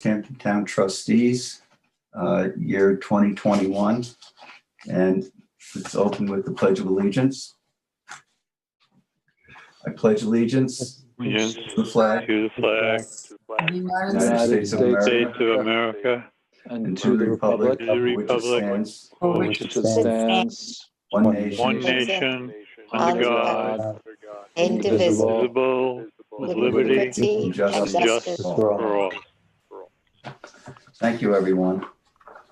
Hampton Town Trustees, year 2021. And let's open with the Pledge of Allegiance. I pledge allegiance Yes, to the flag to the flag of the United States of America and and to the republic to the for which it republic stands, for which it stands, one one nation, nation, under God, indivisible, indivisible, with liberty liberty and and justice justice for all. for all. Thank you, everyone.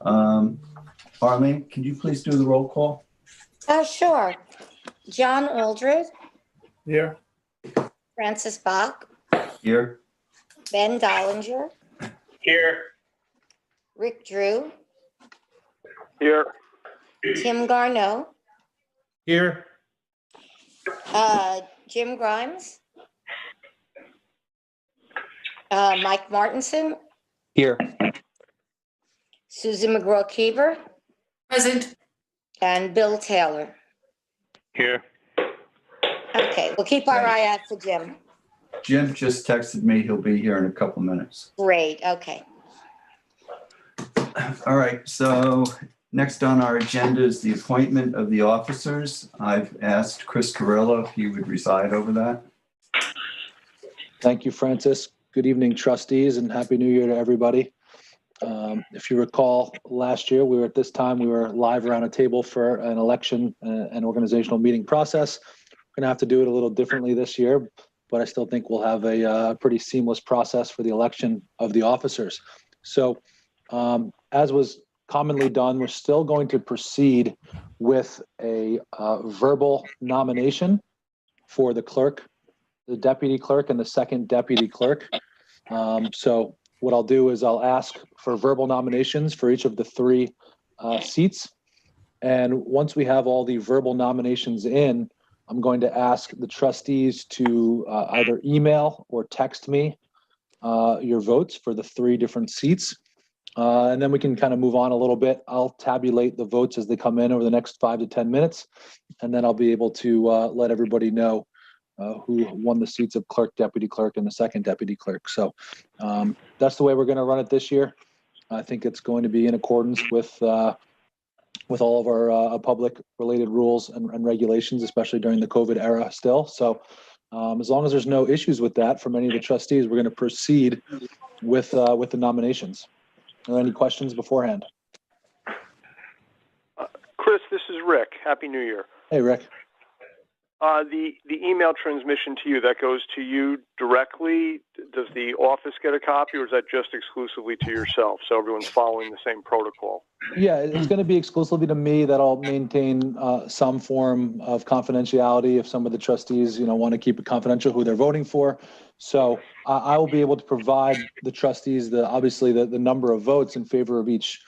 Arlene, can you please do the roll call? Sure. John Aldred, Here. Francis Bach, Here. Ben Dollinger, Here. Rick Drew, Here. Tim Garneau, Here. Jim Grimes, Mike Martinson, Here. Susan McGraw-Keever, Present. and Bill Taylor. Here. Okay, we'll keep our eye out for Jim. Jim just texted me. He'll be here in a couple minutes. Great, okay. All right, so next on our agenda is the appointment of the officers. I've asked Chris Carrillo if he would preside over that. Thank you, Francis. Good evening, trustees, and Happy New Year to everybody. If you recall, last year, we were live around a table for an election and organizational meeting process. We're going to have to do it a little differently this year, but I still think we'll have a pretty seamless process for the election of the officers. So as was commonly done, we're still going to proceed with a verbal nomination for the clerk, the deputy clerk, and the second deputy clerk. So what I'll do is I'll ask for verbal nominations for each of the three seats. And once we have all the verbal nominations in, I'm going to ask the trustees to either email or text me your votes for the three different seats. And then we can kind of move on a little bit. I'll tabulate the votes as they come in over the next 5 to 10 minutes. And then I'll be able to let everybody know who won the seats of clerk, deputy clerk, and the second deputy clerk. So that's the way we're going to run it this year. I think it's going to be in accordance with all of our public related rules and regulations, especially during the COVID era still. So as long as there's no issues with that from any of the trustees, we're going to proceed with the nominations. Are there any questions beforehand? Chris, this is Rick. Happy New Year. Hey, Rick. The email transmission to you, that goes to you directly. Does the office get a copy, or is that just exclusively to yourself? So everyone's following the same protocol. Yeah, it's going to be exclusively to me. That I'll maintain some form of confidentiality if some of the trustees, want to keep it confidential who they're voting for. So I will be able to provide the trustees obviously the number of votes in favor of each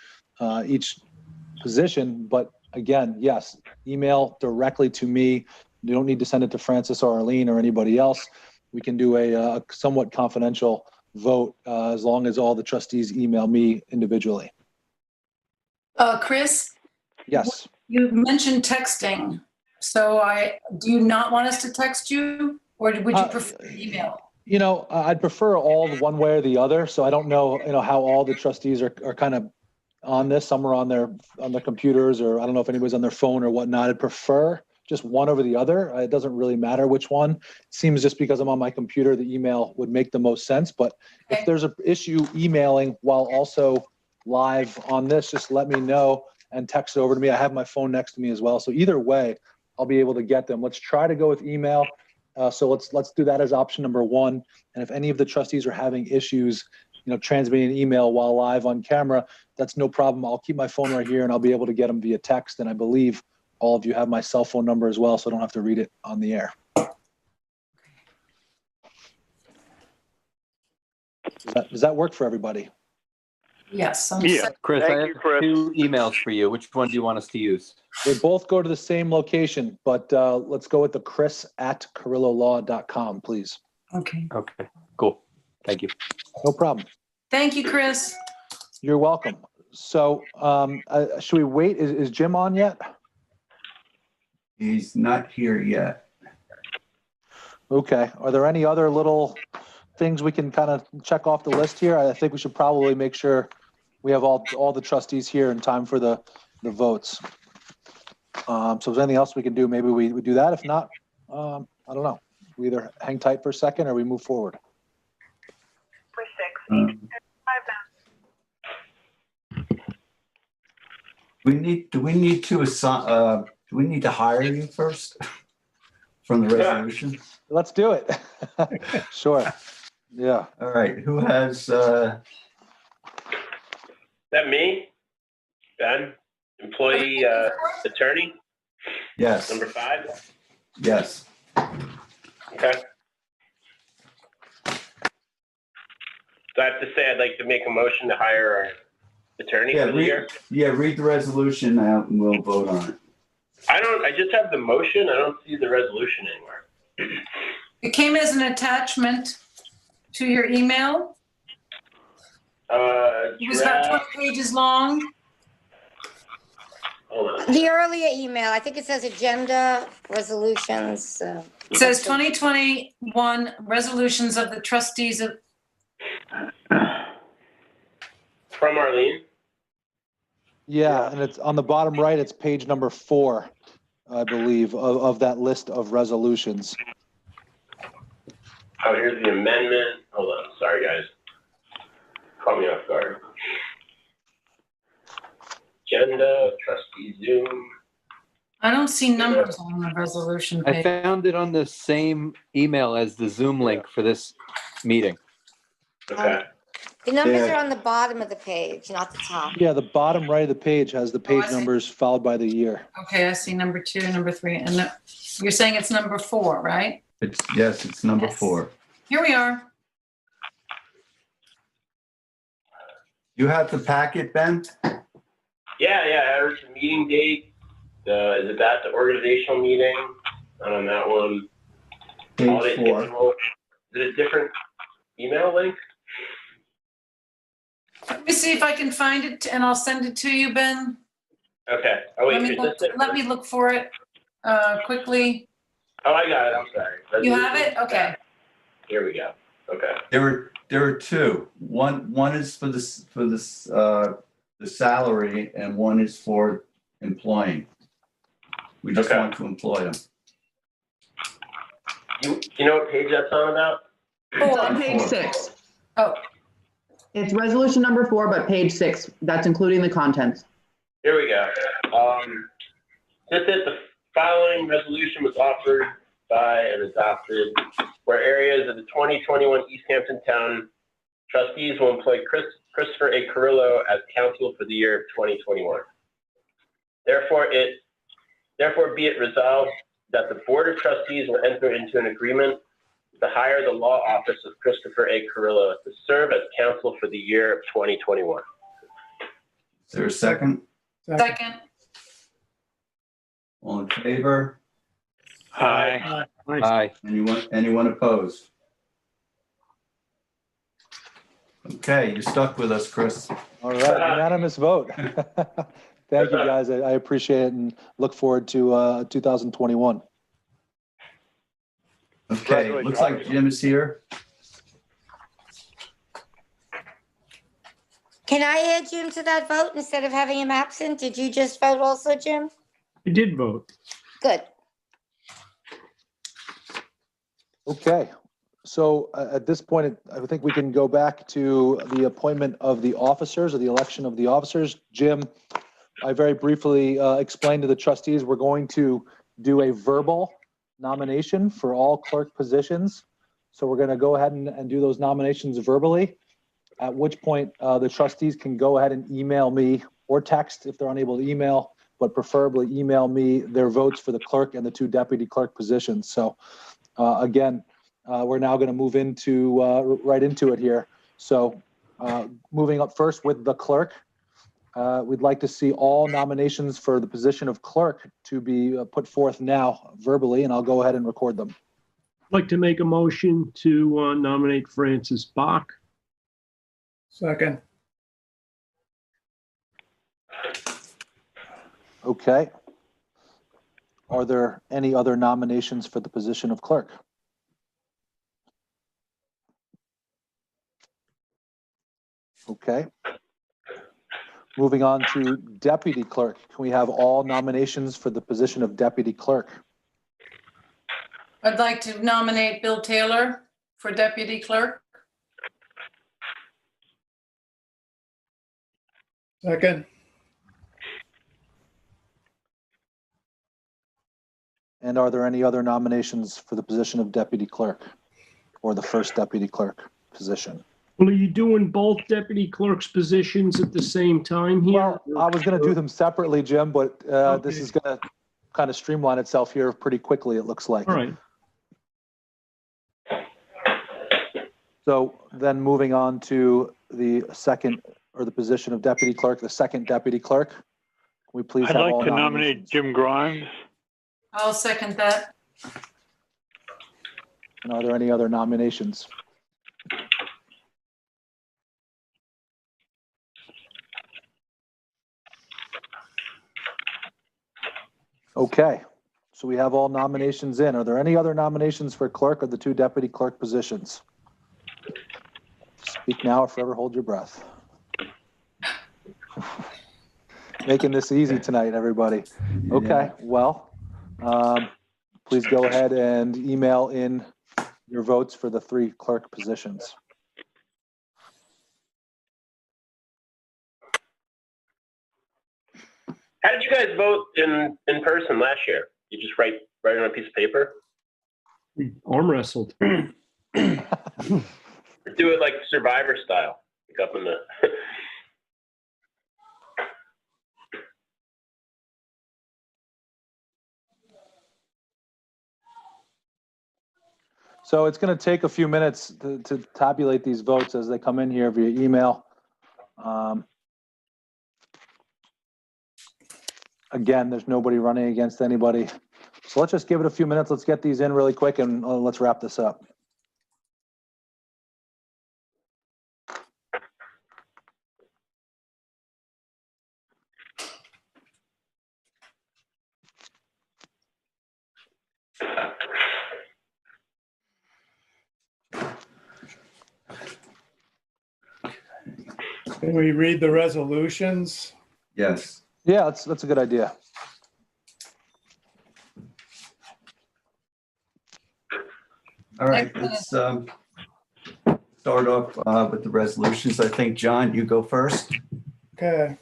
position. But again, yes, email directly to me. You don't need to send it to Francis or Arlene or anybody else. We can do a somewhat confidential vote as long as all the trustees email me individually. Chris? Yes. You mentioned texting. So do you not want us to text you, or would you prefer email? I'd prefer all one way or the other. So I don't know, how all the trustees are kind of on this. Some are on their computers, or I don't know if anybody's on their phone or whatnot. I'd prefer just one over the other. It doesn't really matter which one. It seems just because I'm on my computer, the email would make the most sense. But Okay. If there's an issue emailing while also live on this, just let me know and text it over to me. I have my phone next to me as well. So either way, I'll be able to get them. Let's try to go with email. So let's do that as option number one. And if any of the trustees are having issues, transmitting an email while live on camera, that's no problem. I'll keep my phone right here and I'll be able to get them via text. And I believe all of you have my cell phone number as well, so I don't have to read it on the air. Does that work for everybody? Yes. Yeah. Chris, Thank I have you, Chris. 2 emails for you. Which one do you want us to use? They both go to the same location, but let's go with the chris@carillolaw.com, please. Okay. Okay, cool. Thank you. No problem. Thank you, Chris. You're welcome. So should we wait? Is Jim on yet? He's not here yet. Okay. Are there any other little things we can kind of check off the list here. I think we should probably make sure we have all the trustees here in time for the votes. So if there's anything else we can do, maybe we do that. If not, I don't know. We either hang tight for a second or we move forward. Do we need to assign, do we need to hire you first from the resolution? Let's do it. Sure. Yeah. All right, who has, Is that me? Ben, employee, attorney, yes, number 5? yes. Okay. So I have to say I'd like to make a motion to hire our attorney Yeah, for the year. read the resolution out and we'll vote on it. I just have the motion. I don't see the resolution anywhere. It came as an attachment to your email. It was about 20 pages long. Hold on. The earlier email, I think it says agenda, resolutions. It says 2021 resolutions of the trustees of, From Arlene. Yeah, and it's on the bottom right, it's page number 4, I believe, of that list of resolutions. Oh, here's the amendment. Hold on. Sorry, guys. Caught me off guard. Agenda, trustee Zoom. I don't see numbers on the resolution I page. found it on the same email as the Zoom link for this meeting. Okay. The numbers Yeah. are on the bottom of the page, not the top. Yeah, the bottom right of the page has the I page see. numbers followed by the year. Okay, I see number 2, number 3, and you're saying it's number 4, right? Yes, it's number Yes. 4. Here we are. You have the packet, Ben? Yeah. There's the meeting date. Is it that the organizational meeting? Not on that one. Holiday Page 4. schedule. Is it a different email link? Let me see if I can find it and I'll send it to you, Ben. Okay. Oh wait, Let me is look, this it? let me look for it quickly. Oh, I got it. I'm sorry. You have it? Okay. Here we go. Okay. There are 2. One is for the salary and one is for employing. We just Okay. want to employ them. You know what page that's on about? It's on page 6. Oh, It's resolution number 4, but page 6. That's including the contents. Here we go. Just that the following resolution was offered by and adopted, where areas of the 2021 East Hampton Town trustees will employ Christopher A. Carrillo as counsel for the year of 2021. Therefore, be it resolved that the Board of Trustees will enter into an agreement to hire the law office of Christopher A. Carrillo to serve as counsel for the year of 2021. Is there a second? second. All in favor? Aye. Aye. Anyone opposed? Okay, you're stuck with us, Chris. All right, unanimous vote. Thank you, guys. I appreciate it and look forward to 2021. Okay, looks like Jim is here. Can I add Jim to that vote instead of having him absent? Did you just vote also, Jim? You did vote. Good. Okay, so at this point, I think we can go back to the appointment of the officers or the election of the officers. Jim, I very briefly explained to the trustees, we're going to do a verbal nomination for all clerk positions. So we're going to go ahead and do those nominations verbally, at which point the trustees can go ahead and email me or text if they're unable to email, but preferably email me their votes for the clerk and the 2 deputy clerk positions. So again, we're now going to move into right into it here. So moving up first with the clerk, we'd like to see all nominations for the position of clerk to be put forth now verbally, and I'll go ahead and record them. I'd like to make a motion to nominate Francis Bach. Second. Okay. Are there any other nominations for the position of clerk? Okay. Moving on to deputy clerk. Can we have all nominations for the position of deputy clerk? I'd like to nominate Bill Taylor for deputy clerk. Second. And are there any other nominations for the position of deputy clerk or the first deputy clerk position? Well, are you doing both deputy clerks positions at the same time here? Well, I was going to do them separately, Jim, but this Okay. is going to kind of streamline itself here pretty quickly, it looks like. All right. So then moving on to the second, or the position of deputy clerk, the second deputy clerk. Can we please I'd have all like to nominate nominations? Jim Grimes. I'll second that. And are there any other nominations? Okay, so we have all nominations in. Are there any other nominations for clerk or the two deputy clerk positions? Speak now or forever hold your breath. Making this easy tonight, everybody. Okay, well, please go ahead and email in your votes for the three clerk positions. How did you guys vote in person last year? You just write it on a piece of paper? We arm wrestled. Or do it like Survivor style, like up in the. So it's going to take a few minutes to tabulate these votes as they come in here via email. Again, there's nobody running against anybody. So let's just give it a few minutes. Let's get these in really quick and let's wrap this up. Can we read the resolutions? Yes. Yeah, that's a good idea. All right, let's start off with the resolutions. I think, John, you go first. Okay.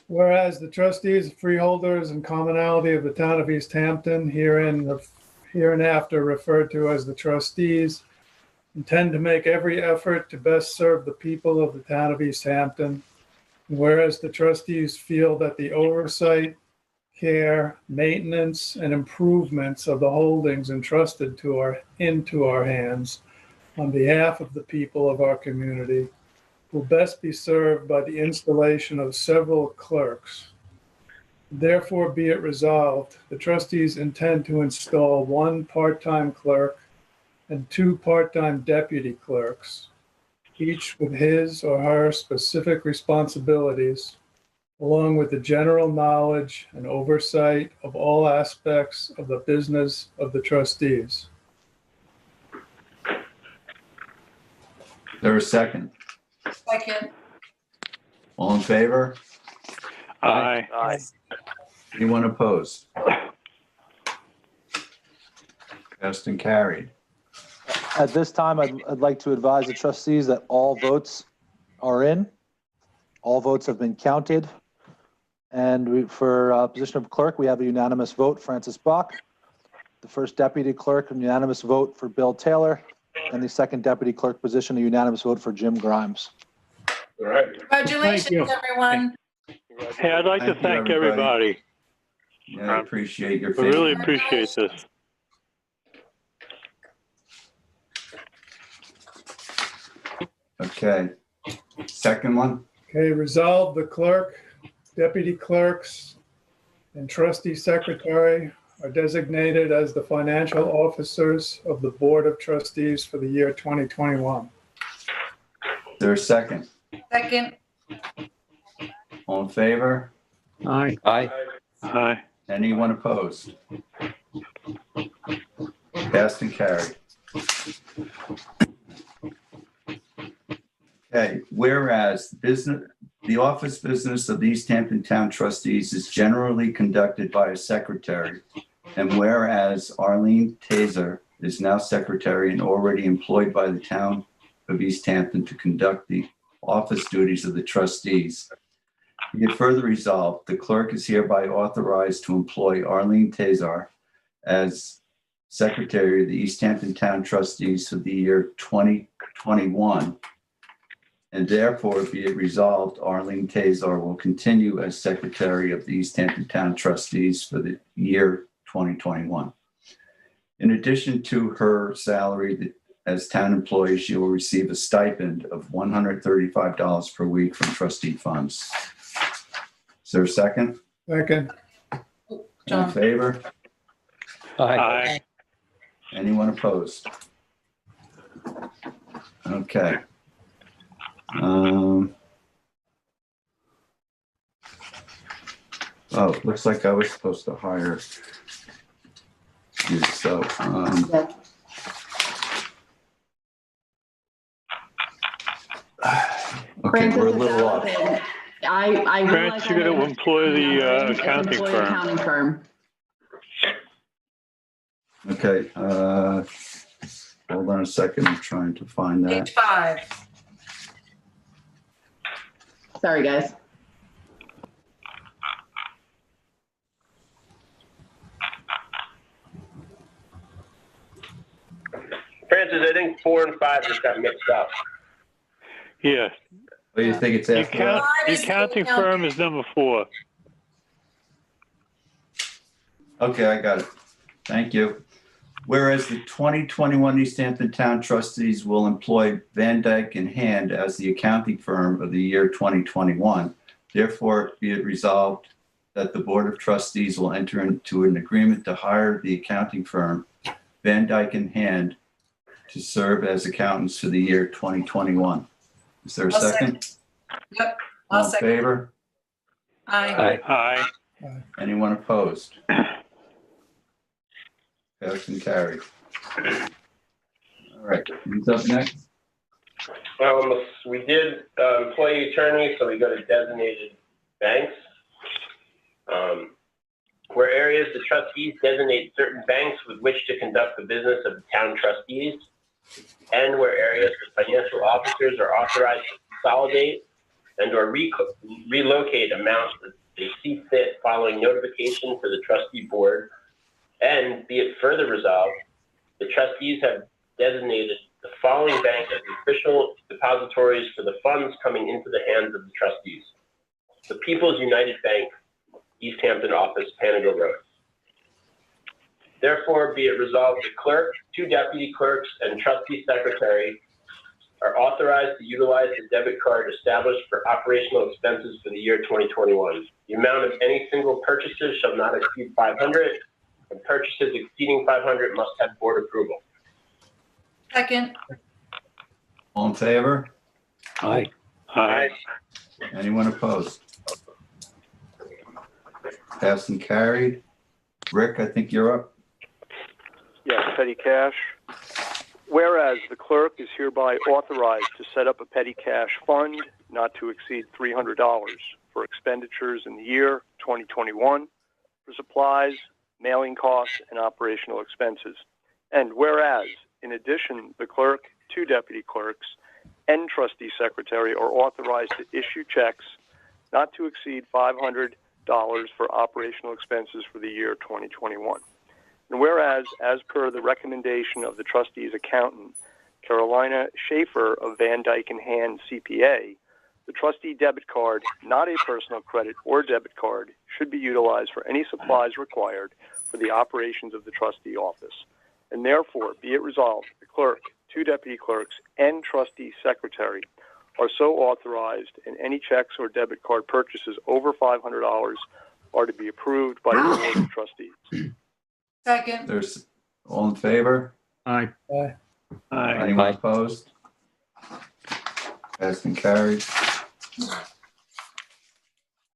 Whereas the trustees, freeholders, and commonality of the town of East Hampton, hereinafter referred to as the trustees, intend to make every effort to best serve the people of the town of East Hampton. Whereas the trustees feel that the oversight, care, maintenance, and improvements of the holdings entrusted into our hands on behalf of the people of our community will best be served by the installation of several clerks. Therefore, be it resolved, the trustees intend to install one part-time clerk and two part-time deputy clerks, each with his or her specific responsibilities, along with the general knowledge and oversight of all aspects of the business of the trustees. There a second? Second. All in favor? Aye. Aye. Anyone opposed? Passed and carried. At this time, I'd like to advise the trustees that all votes are in. All votes have been counted. And for position of clerk, we have a unanimous vote, Francis Bach. The first deputy clerk, a unanimous vote for Bill Taylor. And the second deputy clerk position, a unanimous vote for Jim Grimes. All right. Congratulations, you. everyone. Hey, I'd like to Thank you, thank everybody. Yeah, I appreciate your We really faith. appreciate this. Okay. Second one? Okay, resolve the clerk, deputy clerks, and trustee secretary are designated as the financial officers of the Board of Trustees for the year 2021. Is there a second? Second. All in favor? Aye. Aye. Aye. Anyone opposed? Passed and carried. Okay, whereas the office business of the East Hampton Town Trustees is generally conducted by a secretary, and whereas Arlene Taser is now secretary and already employed by the town of East Hampton to conduct the office duties of the trustees. Be it further resolved, the clerk is hereby authorized to employ Arlene Taser as secretary of the East Hampton Town Trustees for the year 2021. And therefore, be it resolved, Arlene Taser will continue as secretary of the East Hampton Town Trustees for the year 2021. In addition to her salary as town employee, she will receive a stipend of $135 per week from trustee funds. Is there a second? Second. All in John. favor? Aye. Anyone opposed? Okay. Oh, it looks like I was supposed to hire you, so, okay, we're a little off. I realize France, you got to employ the accounting employ firm. accounting firm. Okay, hold on a second, I'm trying to find that. Page 5. Sorry, guys. Francis, I think 4 and 5 just got mixed up. Yeah. What do you think it's after that? The accounting firm is number 4. Okay, I got it. Thank you. Whereas the 2021 East Hampton Town Trustees will employ Van Dyke and Hand as the accounting firm of the year 2021, therefore be it resolved that the Board of Trustees will enter into an agreement to hire the accounting firm Van Dyke and Hand to serve as accountants for the year 2021. Is there a I'll second? Yep. All I'll in second. favor? Aye. Aye. Anyone opposed? Passed and carried. All right, who's up next? We did employee attorney, so we go to designated banks. Where areas the trustees designate certain banks with which to conduct the business of the town trustees, and where areas the financial officers are authorized to consolidate and or relocate amounts that they see fit following notification to the trustee board. And be it further resolved, the trustees have designated the following bank as official depositories for the funds coming into the hands of the trustees: the People's United Bank, East Hampton office, Panago Road. Therefore, be it resolved, the clerk, 2 deputy clerks, and trustee secretary are authorized to utilize the debit card established for operational expenses for the year 2021. The amount of any single purchases shall not exceed 500, and purchases exceeding 500 must have board approval. Second. All in favor? Aye. Aye. Anyone opposed? Passed and carried. Rick, I think you're up. Yes, petty cash. Whereas the clerk is hereby authorized to set up a petty cash fund not to exceed $300 for expenditures in the year 2021 for supplies, mailing costs, and operational expenses. And whereas, in addition, the clerk, 2 deputy clerks, and trustee secretary are authorized to issue checks not to exceed $500 for operational expenses for the year 2021. And whereas, as per the recommendation of the trustee's accountant, Carolina Schaefer of Van Dyke and Hand CPA, the trustee debit card, not a personal credit or debit card, should be utilized for any supplies required for the operations of the trustee office. And therefore, be it resolved, the clerk, 2 deputy clerks, and trustee secretary are so authorized, and any checks or debit card purchases over $500 are to be approved by the Board of Trustees. Second. There's, all in favor? Aye. Aye. Anyone Aye. opposed? Passed and carried.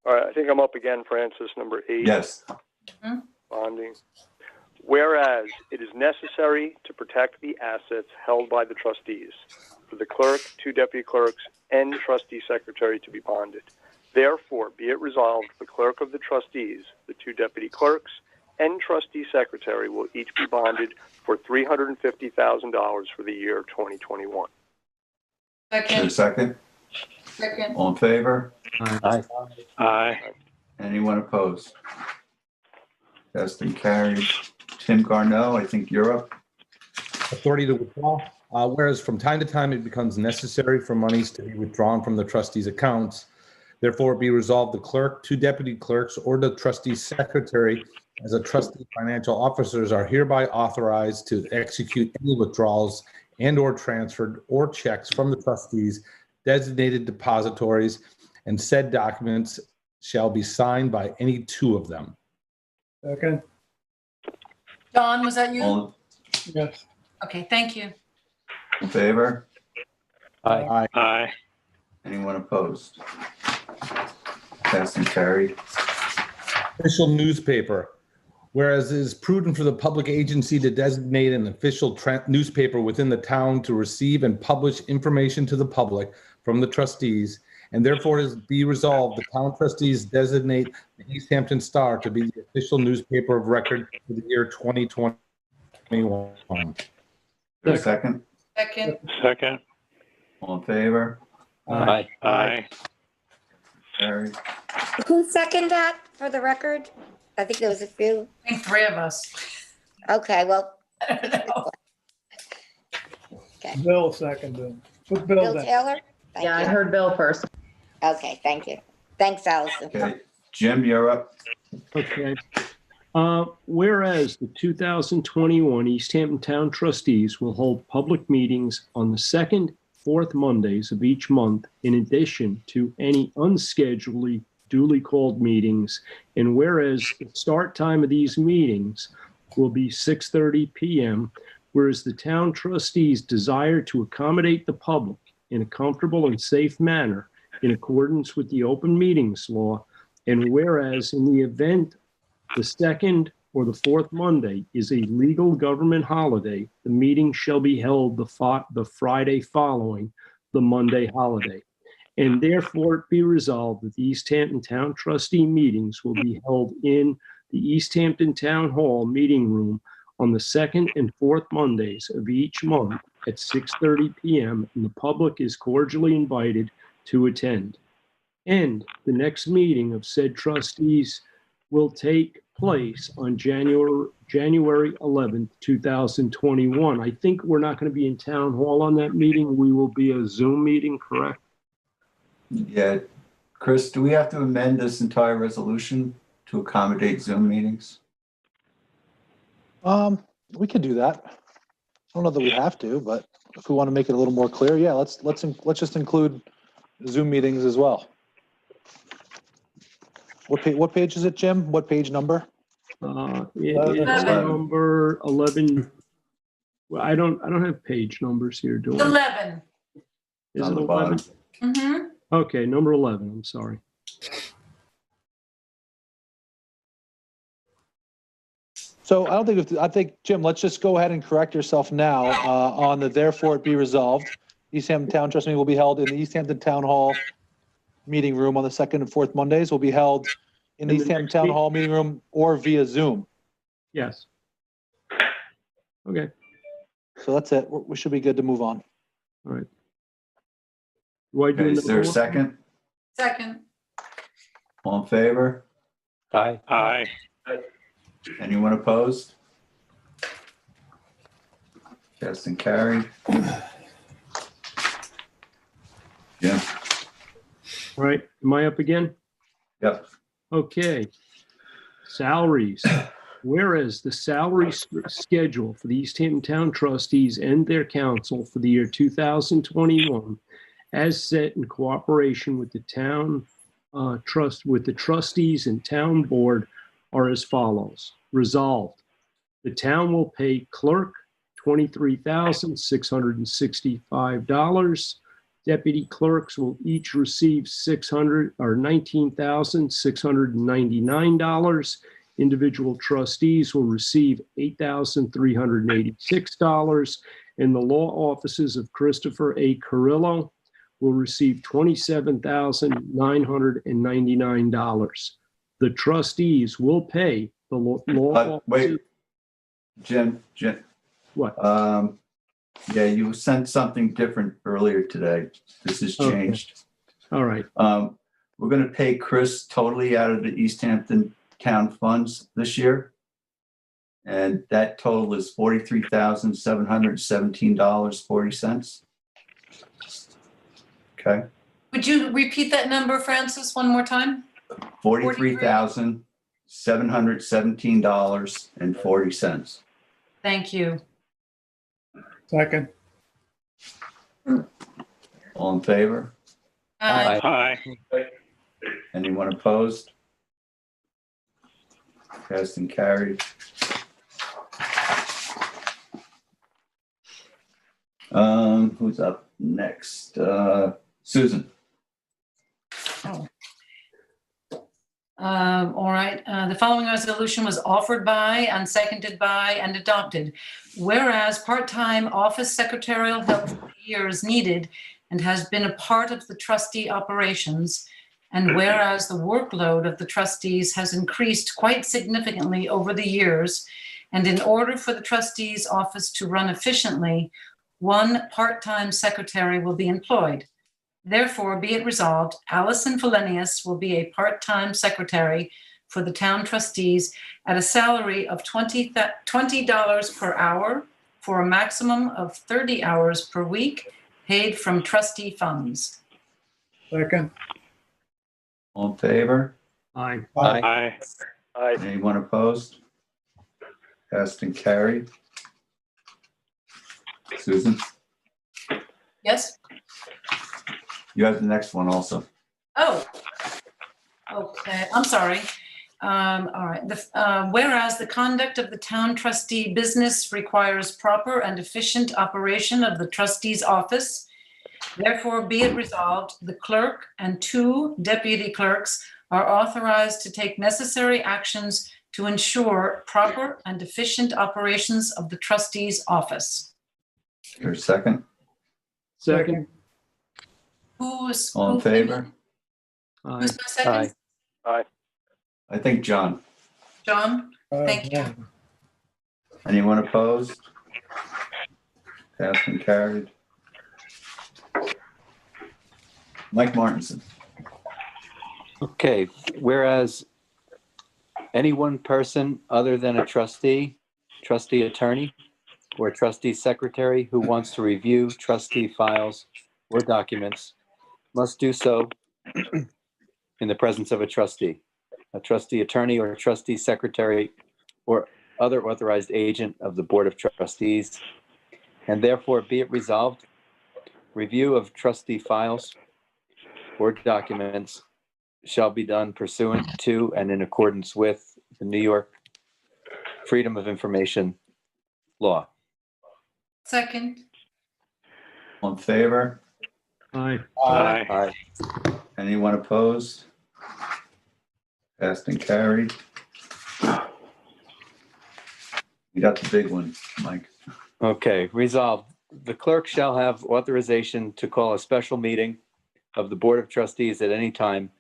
All right, I think I'm up again, Francis, number 8. Yes. Bonding. Whereas it is necessary to protect the assets held by the trustees, for the clerk, 2 deputy clerks, and trustee secretary to be bonded. Therefore, be it resolved, the clerk of the trustees, the 2 deputy clerks, and trustee secretary will each be bonded for $350,000 for the year 2021. Is there a Second, second? second. All in favor? Aye. Aye. Anyone opposed? That's been carried. Tim Garneau, I think you're up. Authority to withdraw. Whereas from time to time it becomes necessary for monies to be withdrawn from the trustees' accounts. Therefore, be resolved the clerk, 2 deputy clerks, or the trustee secretary as a trustee financial officers are hereby authorized to execute any withdrawals and/or transferred or checks from the trustees' designated depositories, and said documents shall be signed by any 2 of them. Second, Don, was that you? All yes. Okay, thank you. in favor? Aye. Aye. Anyone opposed? Passed and carried. Official newspaper. Whereas it is prudent for the public agency to designate an official newspaper within the town to receive and publish information to the public from the trustees, and therefore it is be resolved, the town trustees designate the East Hampton Star to be the official newspaper of record for the year 2021. Is there a second? Second, Second. All in favor? Aye. Aye. Carried. Who seconded that for the record? I think there was a few. I think 3 of us. Okay, well, I don't know. Bill seconded. Put Bill Bill down. Taylor? Thank Yeah, I you. heard Bill first. Okay, thank you. Thanks, Allison. Okay, Jim, you're up. Okay. Whereas the 2021 East Hampton Town Trustees will hold public meetings on the second, fourth Mondays of each month, in addition to any unscheduled duly called meetings. And whereas the start time of these meetings will be 6:30 p.m., whereas the town trustees desire to accommodate the public in a comfortable and safe manner in accordance with the open meetings law, and whereas in the event the second or the fourth Monday is a legal government holiday, the meeting shall be held the Friday following the Monday holiday. And therefore it be resolved that the East Hampton Town Trustee meetings will be held in the East Hampton Town Hall Meeting Room on the second and fourth Mondays of each month at 6:30 p.m. and the public is cordially invited to attend. And the next meeting of said trustees will take place on January 11th, 2021. I think we're not going to be in town hall on that meeting. We will be a Zoom meeting, correct? Yeah. Chris, do we have to amend this entire resolution to accommodate Zoom meetings? We could do that. I don't know that we have to, but if we want to make it a little more clear, yeah, let's just include Zoom meetings as well. What page is it, Jim? What page number? It is 11. number 11. Well, I don't have page numbers here, do I? 11. Is On it the 11? bottom. Mm-hmm. Okay, number 11, I'm sorry. So I think, Jim, let's just go ahead and correct yourself now on the therefore it be resolved. East Hampton Town Trust meeting will be held in the East Hampton Town Hall Meeting Room on the second and fourth Mondays, will be held in the And the East Hampton next Town meet- Hall Meeting Room or via Zoom. Yes. Okay, So that's it. We should be good to move on. all right. Do I do Okay, is there a another one? second? Second, All in favor? Aye. Aye. Anyone opposed? Passed and carried. Jim? All right, am I up again? Yep. Okay. Salaries. Whereas the salary schedule for the East Hampton Town Trustees and their council for the year 2021, as set in cooperation with the town with the trustees and town board, are as follows. Resolved, the town will pay clerk $23,665. Deputy clerks will each receive $19,699. Individual trustees will receive $8,386, and the law offices of Christopher A. Carrillo will receive $27,999. The trustees will pay the law offices. Wait, Jim, What? yeah, you sent something different earlier today. This has Okay. changed. All right. We're going to pay Chris totally out of the East Hampton town funds this year. And that total is $43,717.40. Okay, Would you repeat that number, Francis, one more time? $43,717.40. Thank you. Second. All in favor? Aye. Aye. Anyone opposed? Passed and carried. Who's up next? Susan. All right. The following resolution was offered by and seconded by and adopted. Whereas part-time office secretarial help for the year is needed and has been a part of the trustee operations, and whereas the workload of the trustees has increased quite significantly over the years, and in order for the trustees' office to run efficiently, one part-time secretary will be employed. Therefore, be it resolved, Allison Felenius will be a part-time secretary for the town trustees at a salary of $20 per hour for a maximum of 30 hours per week, paid from trustee funds. Second. All in favor? Aye. Aye. Aye. Anyone opposed? Passed and carried. Susan, Yes? you have the next one also. Oh, okay, I'm sorry. All right, whereas the conduct of the town trustee business requires proper and efficient operation of the trustee's office, therefore be it resolved, the clerk and 2 deputy clerks are authorized to take necessary actions to ensure proper and efficient operations of the trustee's office. Your second? Second. Who's? All in favor? Aye. Who's my second? Aye. I think John. John? Thank you. Anyone opposed? Passed and carried. Mike Martinson. Okay, whereas any one person other than a trustee, trustee attorney, or trustee secretary who wants to review trustee files or documents must do so in the presence of a trustee attorney, or a trustee secretary, or other authorized agent of the Board of Trustees. And therefore be it resolved, review of trustee files or documents shall be done pursuant to and in accordance with the New York Freedom of Information law. Second. All in favor? Aye. Aye. Aye. Anyone opposed? Passed and carried. You got the big one, Mike. Okay, resolved. The clerk shall have authorization to call a special meeting of the Board of Trustees at any time,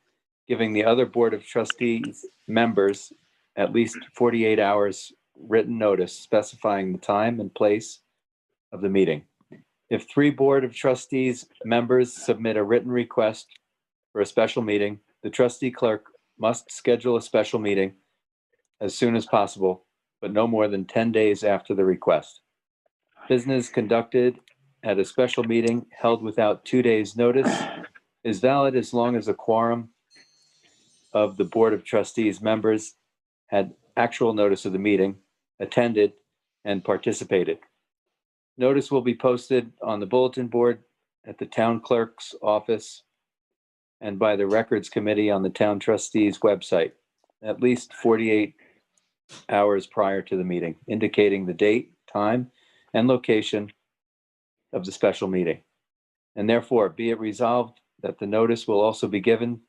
giving the other Board of Trustees members at least 48 hours written notice specifying the time and place of the meeting. If 3 Board of Trustees members submit a written request for a special meeting, the trustee clerk must schedule a special meeting as soon as possible, but no more than 10 days after the request. Business conducted at a special meeting held without 2 days' notice is valid as long as a quorum of the Board of Trustees members had actual notice of the meeting, attended, and participated. Notice will be posted on the bulletin board at the town clerk's office and by the records committee on the town trustees website at least 48 hours prior to the meeting, indicating the date, time, and location of the special meeting. And therefore, be it resolved that the notice will also be given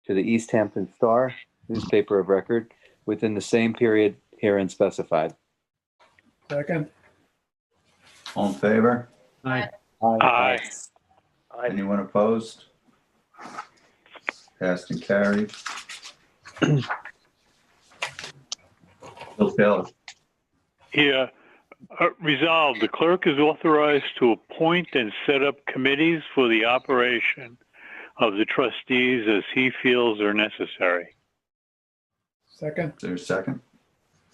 to the East Hampton Star newspaper of record within the same period herein specified. Second. All in favor? Aye. Aye. Anyone opposed? Passed and carried. Bill Taylor. Here, resolved, the clerk is authorized to appoint and set up committees for the operation of the trustees as he feels are necessary. Second. Is there a second?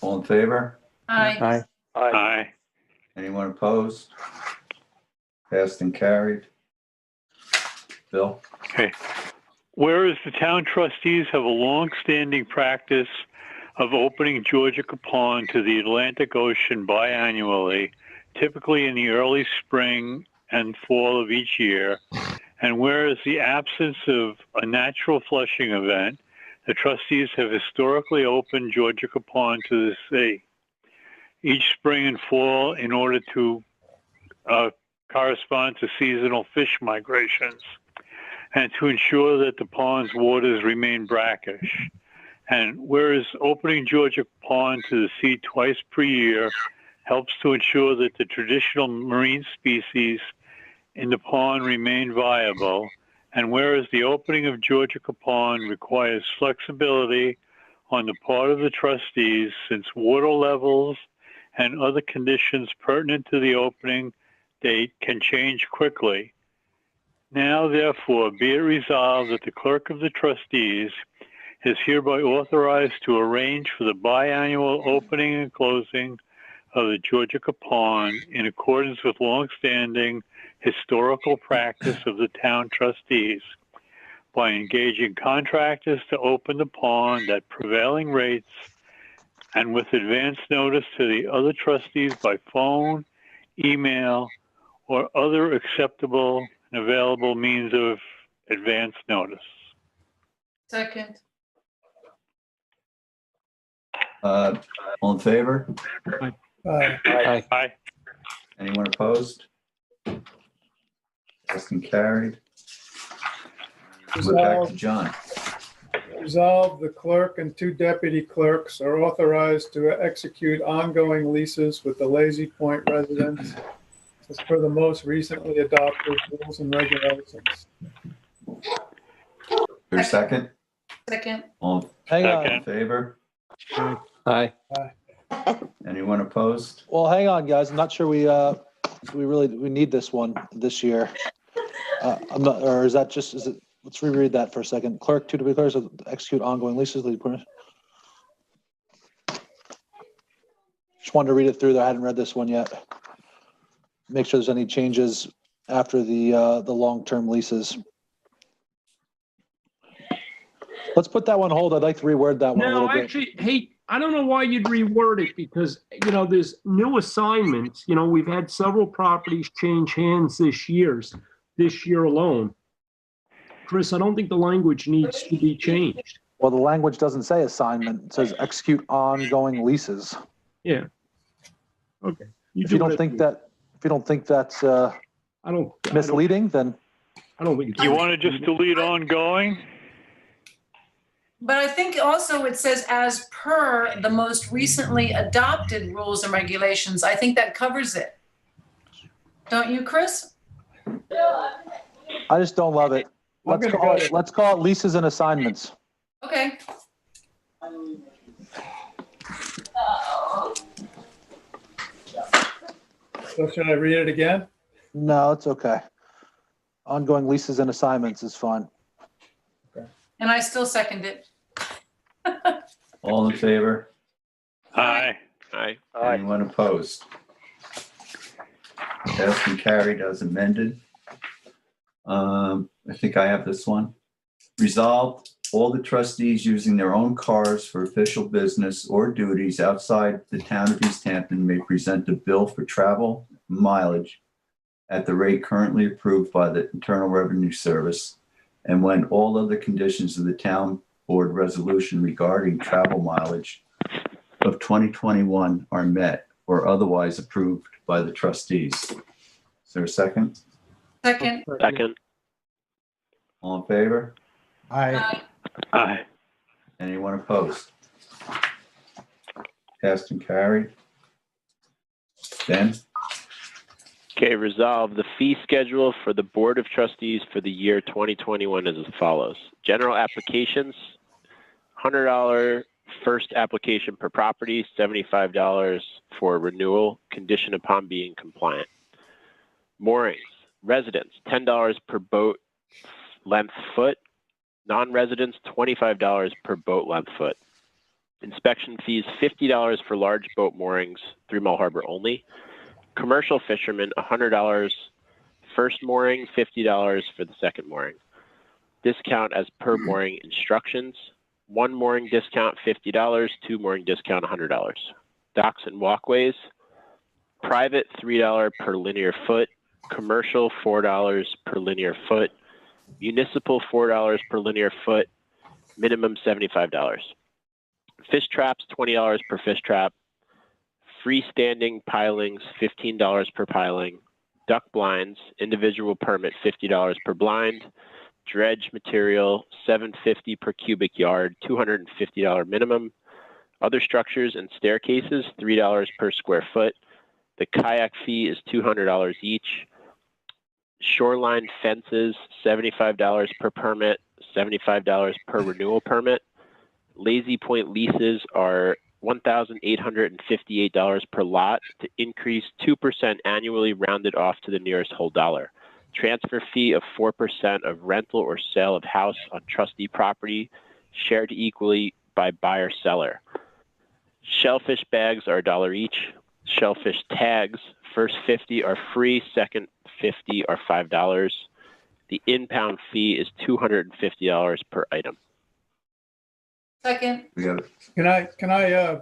All in favor? Aye. Aye. Anyone opposed? Passed and carried. Bill? Okay. Whereas the town trustees have a long-standing practice of opening Georgia Pond to the Atlantic Ocean biannually, typically in the early spring and fall of each year, and whereas the absence of a natural flushing event, the trustees have historically opened Georgia Pond to the sea each spring and fall in order to correspond to seasonal fish migrations and to ensure that the pond's waters remain brackish. And whereas opening Georgia Pond to the sea twice per year helps to ensure that the traditional marine species in the pond remain viable, and whereas the opening of Georgia Pond requires flexibility on the part of the trustees since water levels and other conditions pertinent to the opening date can change quickly. Now, therefore, be it resolved that the clerk of the trustees is hereby authorized to arrange for the biannual opening and closing of the Georgia Pond in accordance with longstanding historical practice of the town trustees by engaging contractors to open the pond at prevailing rates and with advance notice to the other trustees by phone, email, or other acceptable and available means of advance notice. Second. All in favor? Aye. Aye. Aye. Anyone opposed? Passed and carried. We're back to John. Resolved, the clerk and 2 deputy clerks are authorized to execute ongoing leases with the Lazy Point residents as per the most recently adopted rules and regulations. There's a second? Second. All Hang on. in favor? Aye. Anyone opposed? Well, hang on, guys. I'm not sure we need this one this year. I'm not, or is that just, is it, let's reread that for a second. Clerk, 2 deputy clerks execute ongoing leases. Just wanted to read it through there. I hadn't read this one yet. Make sure there's any changes after the long-term leases. Let's put that one on hold. I'd like to reword that one a little No, bit. actually, hey, I don't know why you'd reword it because, there's new assignments. We've had several properties change hands this year alone. Chris, I don't think the language needs to be changed. Well, the language doesn't say assignment. It says execute ongoing leases. Yeah. Okay. If you don't think that's I don't misleading, then I don't think it's. You want to just delete ongoing? But I think also it says as per the most recently adopted rules and regulations. I think that covers it. Don't you, Chris? I just don't love it. Let's call it leases and assignments. Okay. So should I read it again? No, it's okay. Ongoing leases and assignments is fine. And I still second it. All in favor? Aye. Anyone opposed? Passed and carried as amended. I think I have this one. Resolved, all the trustees using their own cars for official business or duties outside the town of East Hampton may present a bill for travel mileage at the rate currently approved by the Internal Revenue Service. And when all other conditions of the town board resolution regarding travel mileage of 2021 are met or otherwise approved by the trustees. Is there a second? Second. Second. All in favor? Aye. Aye. Anyone opposed? Passed and carried. Ben? Okay, resolve. The fee schedule for the Board of Trustees for the year 2021 is as follows. General applications, $100 first application per property, $75 for renewal, condition upon being compliant. Moorings, residents, $10 per boat length foot, non-residents, $25 per boat length foot. Inspection fees, $50 for large boat moorings, 3 Mile Harbor only. Commercial fishermen, $100 first mooring, $50 for the second mooring. Discount as per mooring instructions. 1 mooring discount, $50, 2 mooring discount, $100. Docks and walkways, private, $3 per linear foot. Commercial, $4 per linear foot. Municipal, $4 per linear foot. Minimum, $75. Fish traps, $20 per fish trap. Freestanding pilings, $15 per piling. Duck blinds, individual permit, $50 per blind. Dredge material, $7.50 per cubic yard, $250 minimum. Other structures and staircases, $3 per square foot. The kayak fee is $200 each. Shoreline fences, $75 per permit, $75 per renewal permit. Lazy Point leases are $1,858 per lot to increase 2% annually rounded off to the nearest whole dollar. Transfer fee of 4% of rental or sale of house on trustee property shared equally by buyer seller. Shellfish bags are $1 each. Shellfish tags, first 50 are free, second 50 are $5. The impound fee is $250 per item. Second. We got it. Can I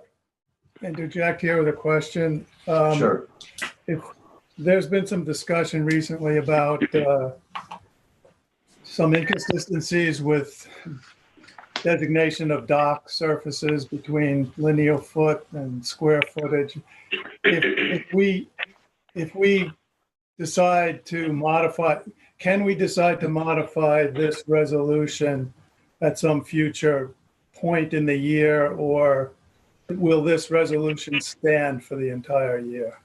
interject here with a question? Sure. If there's been some discussion recently about some inconsistencies with designation of dock surfaces between linear foot and square footage. If we decide to modify, can we decide to modify this resolution at some future point in the year, or will this resolution stand for the entire year?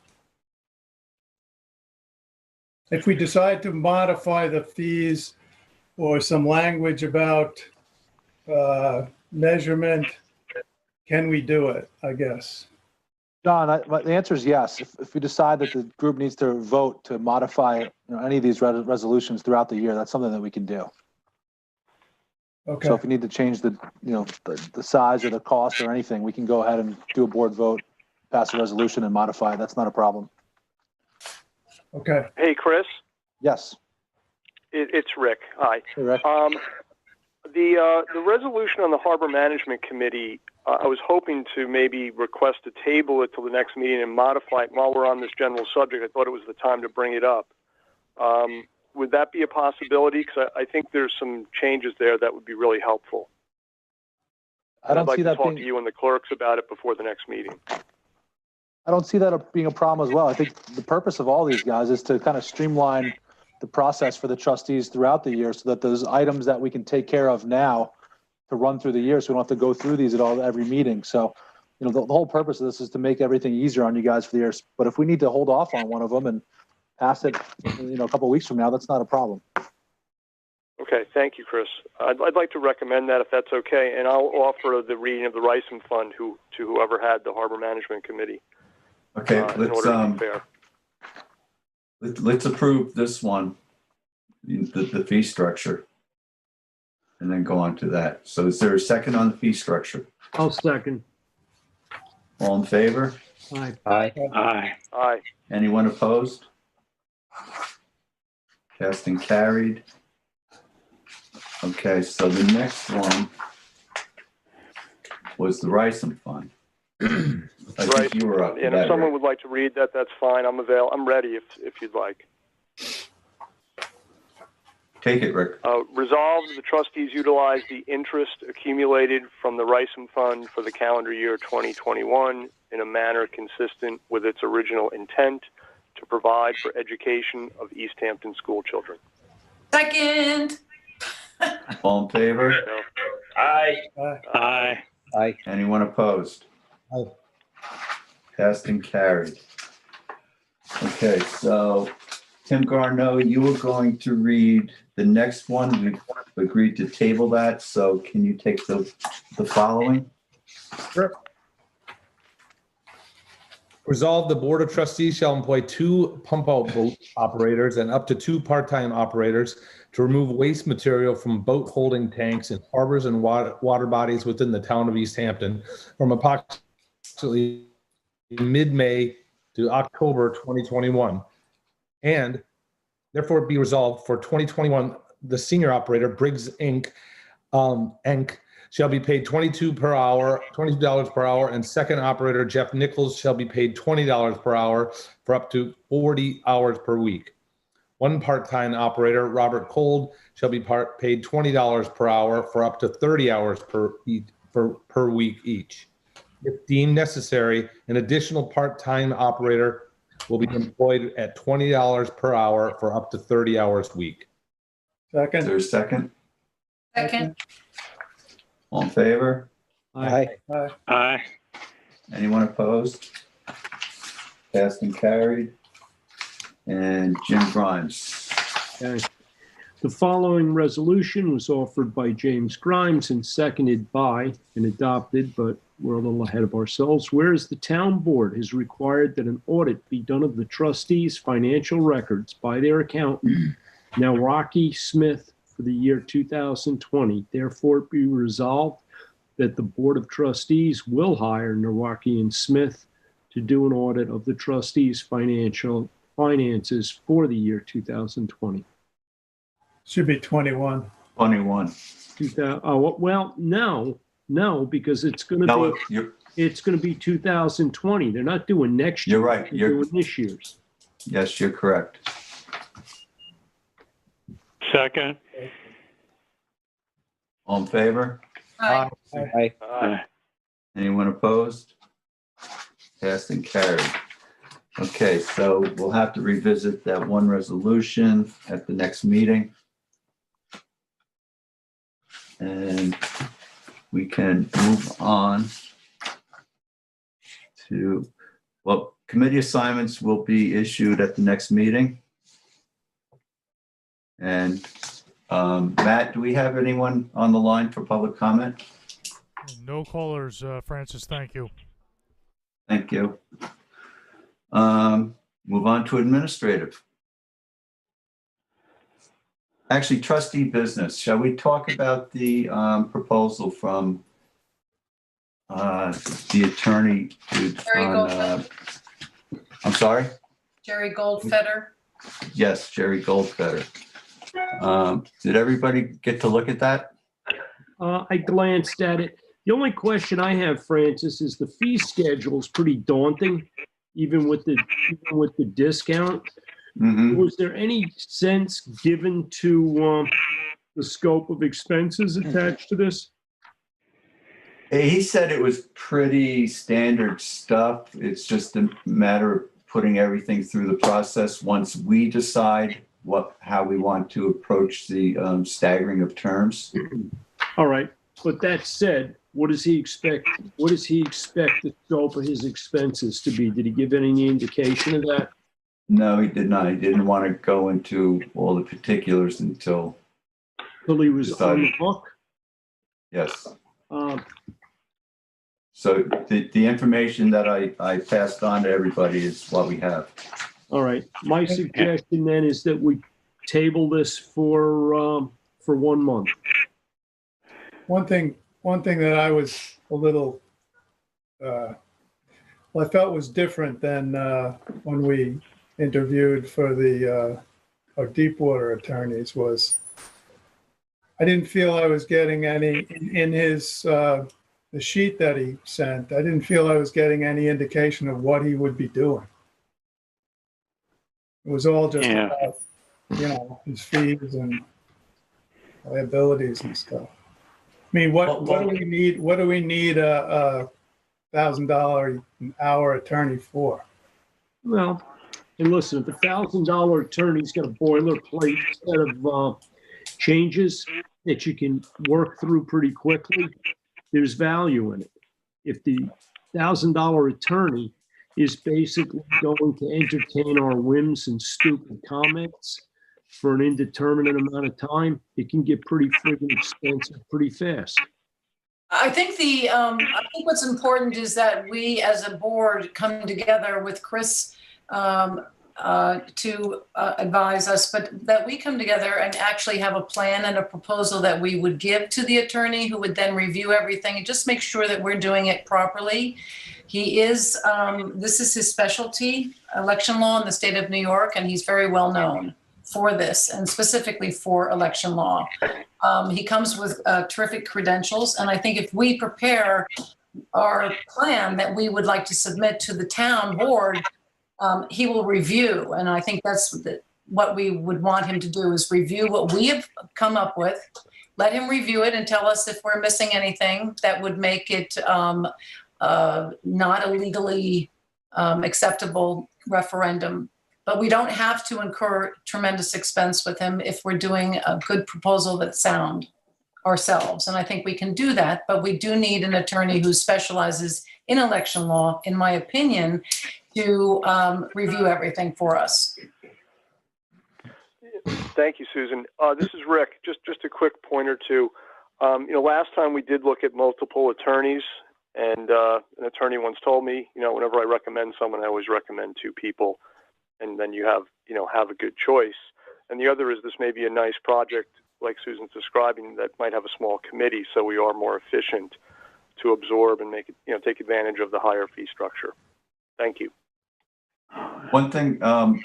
If we decide to modify the fees or some language about measurement, can we do it, I guess? John, the answer is yes. If we decide that the group needs to vote to modify any of these resolutions throughout the year, that's something that we can do. Okay. So if we need to change the size or the cost or anything, we can go ahead and do a board vote, pass a resolution and modify it. That's not a problem. Okay. Hey, Chris, Yes. it's Rick. Hi. Hey, Rick. The resolution on the Harbor Management Committee, I was hoping to maybe request to table it till the next meeting and modify it. While we're on this general subject, I thought it was the time to bring it up. Would that be a possibility? Because I think there's some changes there that would be really helpful. I don't see that I'd like to talk being. to you and the clerks about it before the next meeting. I don't see that being a problem as well. I think the purpose of all these guys is to kind of streamline the process for the trustees throughout the year so that those items that we can take care of now to run through the year so we don't have to go through these at every meeting. So, the whole purpose of this is to make everything easier on you guys for the years. But if we need to hold off on one of them and pass it, a couple of weeks from now, that's not a problem. Okay, thank you, Chris. I'd like to recommend that if that's okay, and I'll offer the reading of the ricin fund to whoever had the Harbor Management Committee. Okay, In order to be fair. let's approve this one, the fee structure, and then go on to that. So is there a second on the fee structure? I'll second. All in favor? Aye. Aye. Aye. Aye. Anyone opposed? Cast and carried. Okay, so the next one was the ricin fund. I think you were up for And that, if someone Rick. would like to read that, that's fine. I'm ready if you'd like. Take it, Rick. Resolved, the trustees utilize the interest accumulated from the ricin fund for the calendar year 2021 in a manner consistent with its original intent to provide for education of East Hampton school children. Second. All in favor? Aye. Aye. Aye. Anyone opposed? Aye. Cast and carried. Okay, so Tim Garneau, you were going to read the next one. We've agreed to table that, so can you take the following? Sure. Resolve, the Board of Trustees shall employ 2 pump-out boat operators and up to 2 part-time operators to remove waste material from boat holding tanks in harbors and water bodies within the town of East Hampton from approximately mid-May to October 2021. And therefore be resolved for 2021, the senior operator, Briggs Inc., shall be paid $22 per hour, and second operator, Jeff Nichols, shall be paid $20 per hour for up to 40 hours per week. One part-time operator, Robert Cold, shall be paid $20 per hour for up to 30 hours per week each. If deemed necessary, an additional part-time operator will be employed at $20 per hour for up to 30 hours a week. Is Second. there a second? Second. All in favor? Aye. Aye. Aye. Anyone opposed? Passed and carried. And Jim Grimes. Okay. The following resolution was offered by James Grimes and seconded by and adopted, but we're a little ahead of ourselves. Whereas the town board has required that an audit be done of the trustees' financial records by their accountant, now Rocky Smith, for the year 2020. Therefore, it be resolved that the Board of Trustees will hire Nawaki and Smith to do an audit of the trustees' finances for the year 2020. Should be 21. 21. Well, no, because it's going to No, be it's going to be 2020. They're not doing next year. you're right. They're doing this year's. Yes, you're correct. Second. All in favor? Aye. Aye. Aye. Anyone opposed? Passed and carried. Okay, so we'll have to revisit that one resolution at the next meeting. And we can move on to, well, committee assignments will be issued at the next meeting. And Matt, do we have anyone on the line for public comment? No callers, Francis, thank you. Thank you. Move on to administrative. Actually, trustee business. Shall we talk about the proposal from the attorney? Jerry Goldfeder. I'm sorry? Jerry Goldfeder. Yes, Jerry Goldfeder. Did everybody get to look at that? I glanced at it. The only question I have, Francis, is the fee schedule is pretty daunting, even with the discount. Mhm. Was there any sense given to the scope of expenses attached to this? He said it was pretty standard stuff. It's just a matter of putting everything through the process once we decide how we want to approach the staggering of terms. All right, but that said, what does he expect? What does he expect the scope of his expenses to be? Did he give any indication of that? No, he did not. He didn't want to go into all the particulars until Till he was on the decided. hook? Yes. Uh, So the information that I passed on to everybody is what we have. All right, my suggestion then is that we table this for 1 month. One thing that I was a little, I felt was different than when we interviewed for our Deepwater attorneys was I didn't feel I was getting any in his the sheet that he sent. I didn't feel I was getting any indication of what he would be doing. It was all just about, his fees and liabilities and stuff. I mean, what do we need? What do we need a $1,000 an hour attorney for? Well, and listen, if a $1,000 attorney's got a boilerplate set of changes that you can work through pretty quickly, there's value in it. If the $1,000 attorney is basically going to entertain our whims and stupid comments for an indeterminate amount of time, it can get pretty freaking expensive pretty fast. I think I think what's important is that we as a board come together with Chris to advise us, but that we come together and actually have a plan and a proposal that we would give to the attorney, who would then review everything and just make sure that we're doing it properly. He is, this is his specialty, election law in the state of New York, and he's very well known for this, and specifically for election law. He comes with terrific credentials, and I think if we prepare our plan that we would like to submit to the town board, he will review, and I think that's what we would want him to do, is review what we have come up with, let him review it and tell us if we're missing anything that would make it not a legally acceptable referendum. But we don't have to incur tremendous expense with him if we're doing a good proposal that's sound ourselves. And I think we can do that, but we do need an attorney who specializes in election law, in my opinion, to review everything for us. Thank you, Susan. This is Rick. Just a quick point or two. Last time we did look at multiple attorneys, and an attorney once told me, whenever I recommend someone, I always recommend two people, and then you have a good choice. And the other is, this may be a nice project, like Susan's describing, that might have a small committee, so we are more efficient to absorb and make it, take advantage of the higher fee structure. Thank you. One thing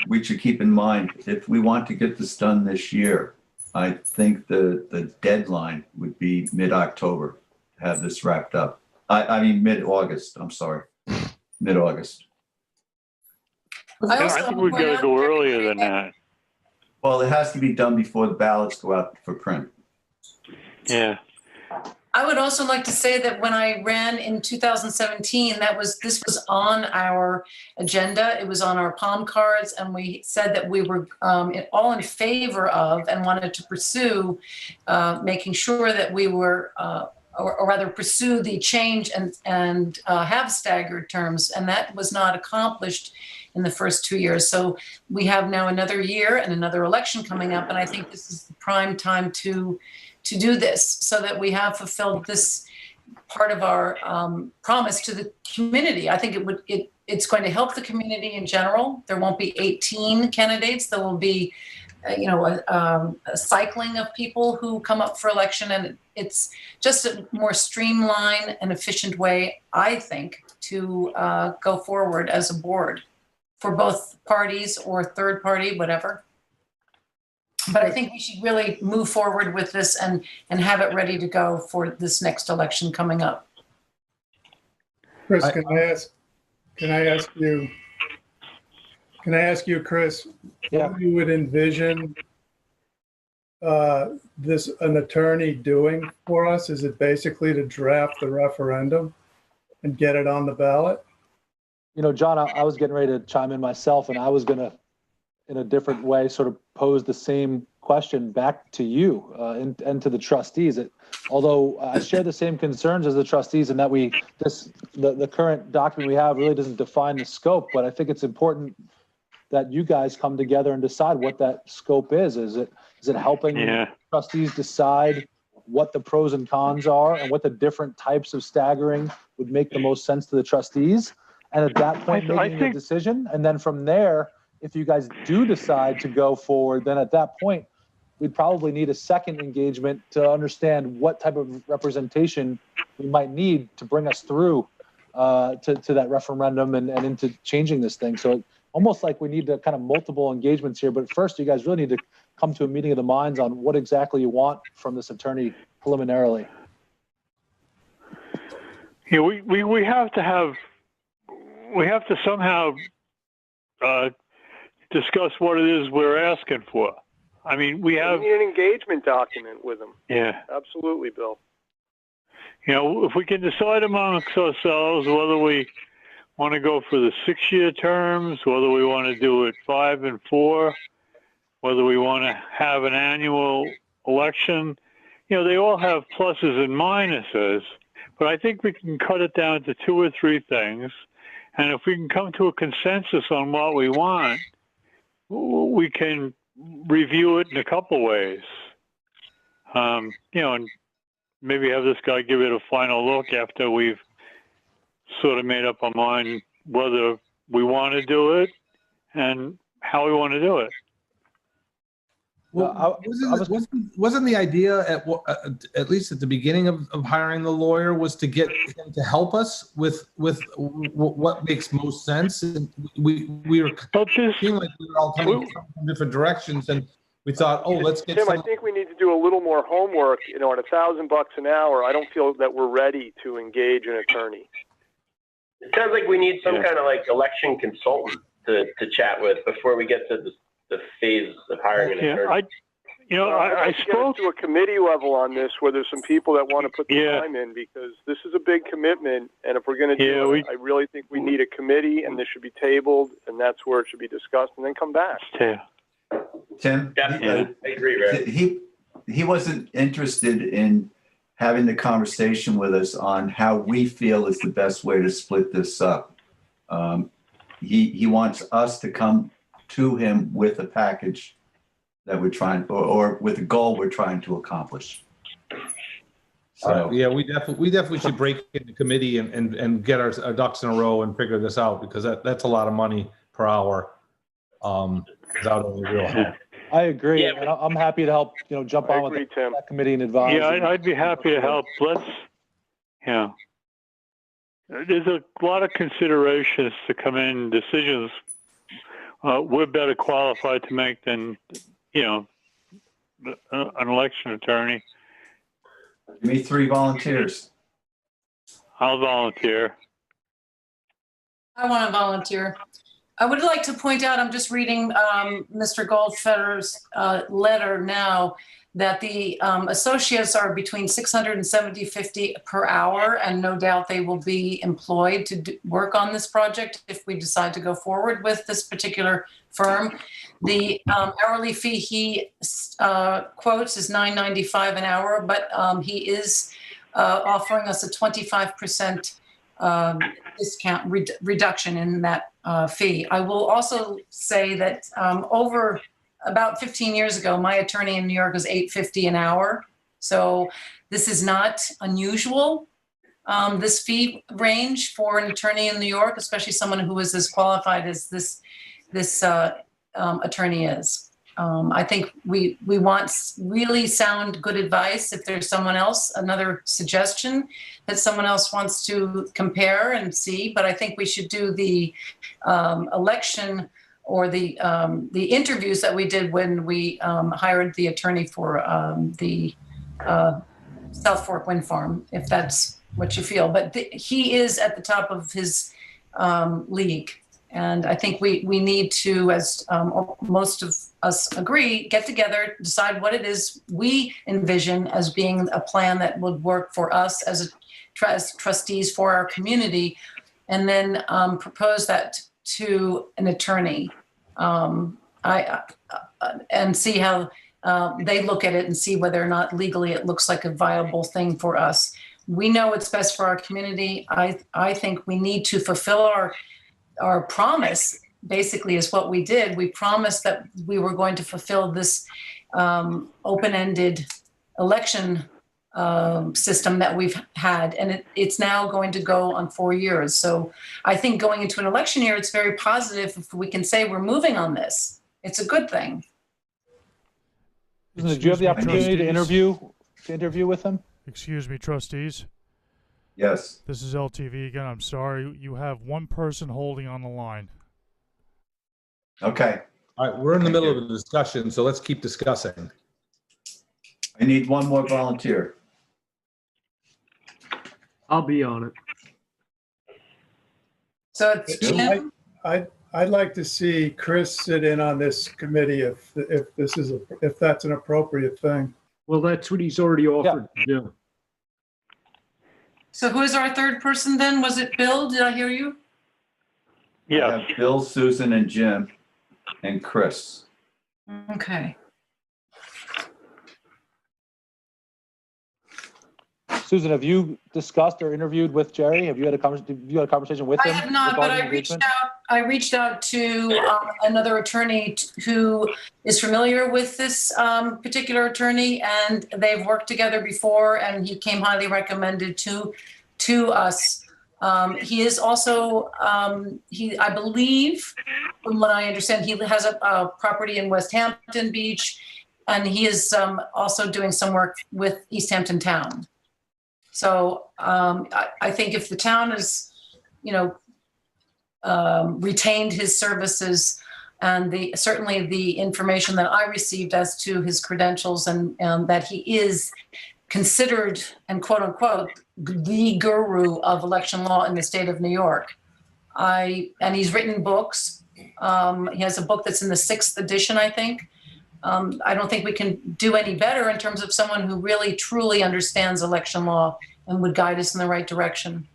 we should keep in mind, if we want to get this done this year, I think the deadline would be mid-October to have this wrapped up. I mean, mid-August, I'm sorry, mid-August. I think we got to go earlier than that. Well, it has to be done before the ballots go out for print. Yeah. I would also like to say that when I ran in 2017, this was on our agenda. It was on our palm cards, and we said that we were all in favor of and wanted to pursue making sure that we were, or rather pursue the change and have staggered terms. And that was not accomplished in the first 2 years. So we have now another year and another election coming up. And I think this is the prime time to do this, so that we have fulfilled this part of our promise to the community. I think it's going to help the community in general. There won't be 18 candidates. There will be, a cycling of people who come up for election, and it's just a more streamlined and efficient way, I think, to go forward as a board for both parties or third party, whatever. But I think we should really move forward with this and have it ready to go for this next election coming up. Chris, can I ask you, Chris, Yeah. what you would envision an attorney doing for us? Is it basically to draft the referendum and get it on the ballot? John, I was getting ready to chime in myself, and I was going to, in a different way, sort of pose the same question back to you and to the trustees. Although I share the same concerns as the trustees in that the current document we have really doesn't define the scope, but I think it's important that you guys come together and decide what that scope is. Is it helping trustees decide what the pros and cons are and what the different types of staggering would make the most sense to the trustees? And at that point, making a decision. And then from there, if you guys do decide to go forward, then at that point, we'd probably need a second engagement to understand what type of representation we might need to bring us through to that referendum and into changing this thing. So almost like we need to kind of multiple engagements here. But first, you guys really need to come to a meeting of the minds on what exactly you want from this attorney preliminarily. Yeah, we have to somehow discuss what it is we're asking for. I mean, we need an engagement document with them. Yeah. Absolutely, Bill. If we can decide amongst ourselves whether we want to go for the 6-year terms, whether we want to do it 5 and 4, whether we want to have an annual election, they all have pluses and minuses. But I think we can cut it down to 2 or 3 things And if we can come to a consensus on what we want, we can review it in a couple ways. And maybe have this guy give it a final look after we've sort of made up our mind whether we want to do it and how we want to do it. Well, wasn't the idea at least at the beginning of hiring the lawyer was to get him to help us with what makes most sense? And we were feeling like we were all coming from different directions, and we thought, oh, let's get Tim, some. I think we need to do a little more homework. At $1,000 an hour, I don't feel that we're ready to engage an attorney. It sounds like we need some kind of like election consultant to chat with before we get to the phase of hiring an attorney. I spoke to a committee level on this where there's some people that want to put the time in, because this is a big commitment, and if we're going to do it, I really think we need a committee, and this should be tabled, and that's where it should be discussed, and then come back. Tim? I agree, Ray. He wasn't interested in having the conversation with us on how we feel is the best way to split this up. He wants us to come to him with a package that we're trying, or with a goal we're trying to accomplish. So Yeah, we definitely should break into committee and get our ducks in a row and figure this out, because that's a lot of money per hour. Without any real help. I agree. And I'm happy to help, jump on with that committee and advise. Yeah, I'd be happy to help. There's a lot of considerations to come in, decisions we're better qualified to make than, an election attorney. Give me 3 volunteers. I'll volunteer. I want to volunteer. I would like to point out, I'm just reading Mr. Goldfeder's letter now, that the associates are between $600 and $750 per hour, and no doubt they will be employed to work on this project if we decide to go forward with this particular firm. The hourly fee he quotes is $9.95 an hour, but he is offering us a 25% discount reduction in that fee. I will also say that over about 15 years ago, my attorney in New York was $8.50 an hour. So this is not unusual, this fee range for an attorney in New York, especially someone who is as qualified as this attorney is. I think we want really sound, good advice. If there's someone else, another suggestion that someone else wants to compare and see, but I think we should do the election or the interviews that we did when we hired the attorney for the South Fork Wind Farm, if that's what you feel. But he is at the top of his league. And I think we need to, as most of us agree, get together, decide what it is we envision as being a plan that would work for us as trustees for our community, and then propose that to an attorney and see how they look at it and see whether or not legally it looks like a viable thing for us. We know it's best for our community. I think we need to fulfill our promise, basically, is what we did. We promised that we were going to fulfill this open-ended election system that we've had, and it's now going to go on 4 years. So I think going into an election year, it's very positive if we can say we're moving on this. It's a good thing. Did you have the opportunity to interview with him? Excuse me, trustees. Yes. This is LTV again. I'm sorry. You have one person holding on the line. Okay. All right, we're in the middle of a discussion, so let's keep discussing. I need one more volunteer. I'll be on it. So it's Jim. I'd like to see Chris sit in on this committee if that's an appropriate thing. Well, that's what he's already offered to do. So who is our third person then? Was it Bill? Did I hear you? Yeah. I have Bill, Susan, and Jim, and Chris. Okay. Susan, have you discussed or interviewed with Jerry? Have you had a conversation with I him? have not, but regarding I reached engagement? out. I reached out to another attorney who is familiar with this particular attorney, and they've worked together before. And he came highly recommended to us. He is also I believe, from what I understand, he has a property in West Hampton Beach, and he is also doing some work with East Hampton Town. So I think if the town is, retained his services and certainly the information that I received as to his credentials and that he is considered and quote unquote the guru of election law in the state of New York. And he's written books. He has a book that's in the 6th edition, I think. I don't think we can do any better in terms of someone who really truly understands election law and would guide us in the right direction.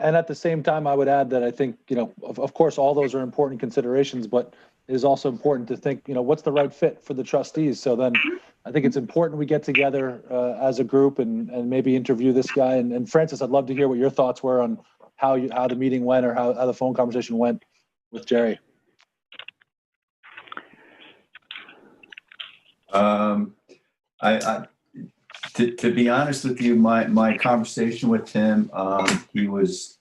And at the same time, I would add that I think, of course, all those are important considerations, but it is also important to think, what's the right fit for the trustees? So then I think it's important we get together as a group and maybe interview this guy. And Francis, I'd love to hear what your thoughts were on how the meeting went or how the phone conversation went with Jerry. To be honest with you, my conversation with him, he was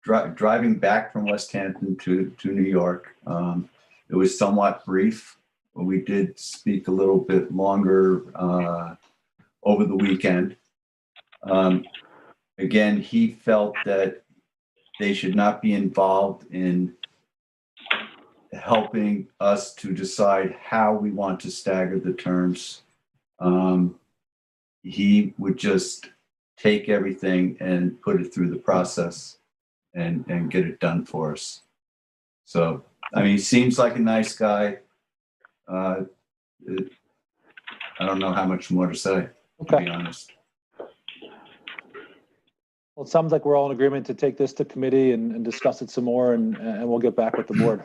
driving back from West Hampton to New York. It was somewhat brief. We did speak a little bit longer over the weekend. Again, he felt that they should not be involved in helping us to decide how we want to stagger the terms. He would just take everything and put it through the process and get it done for us. So, I mean, he seems like a nice guy. I don't know how much more to say, to be honest. Well, it sounds like we're all in agreement to take this to committee and discuss it some more, and we'll get back with the board.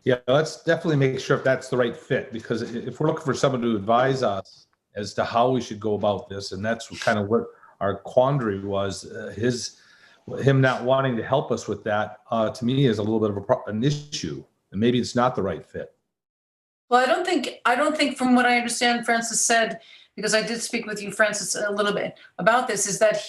Yeah, let's definitely make sure if that's the right fit, because if we're looking for someone to advise us as to how we should go about this, and that's kind of what our quandary was, him not wanting to help us with that, to me is a little bit of an issue, and maybe it's not the right fit. Well, I don't think from what I understand, Francis said, because I did speak with you, Francis, a little bit about this, is that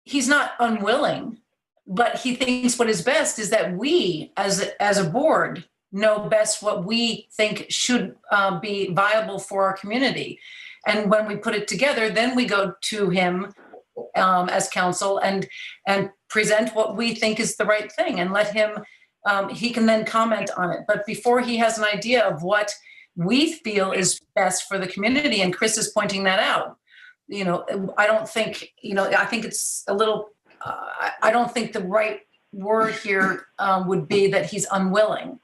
he's not unwilling, but he thinks what is best is that we as a board know best what we think should be viable for our community. And when we put it together, then we go to him as counsel and present what we think is the right thing and let him, he can then comment on it. But before he has an idea of what we feel is best for the community, and Chris is pointing that out, I don't think, I think it's a little, I don't think the right word here would be that he's unwilling.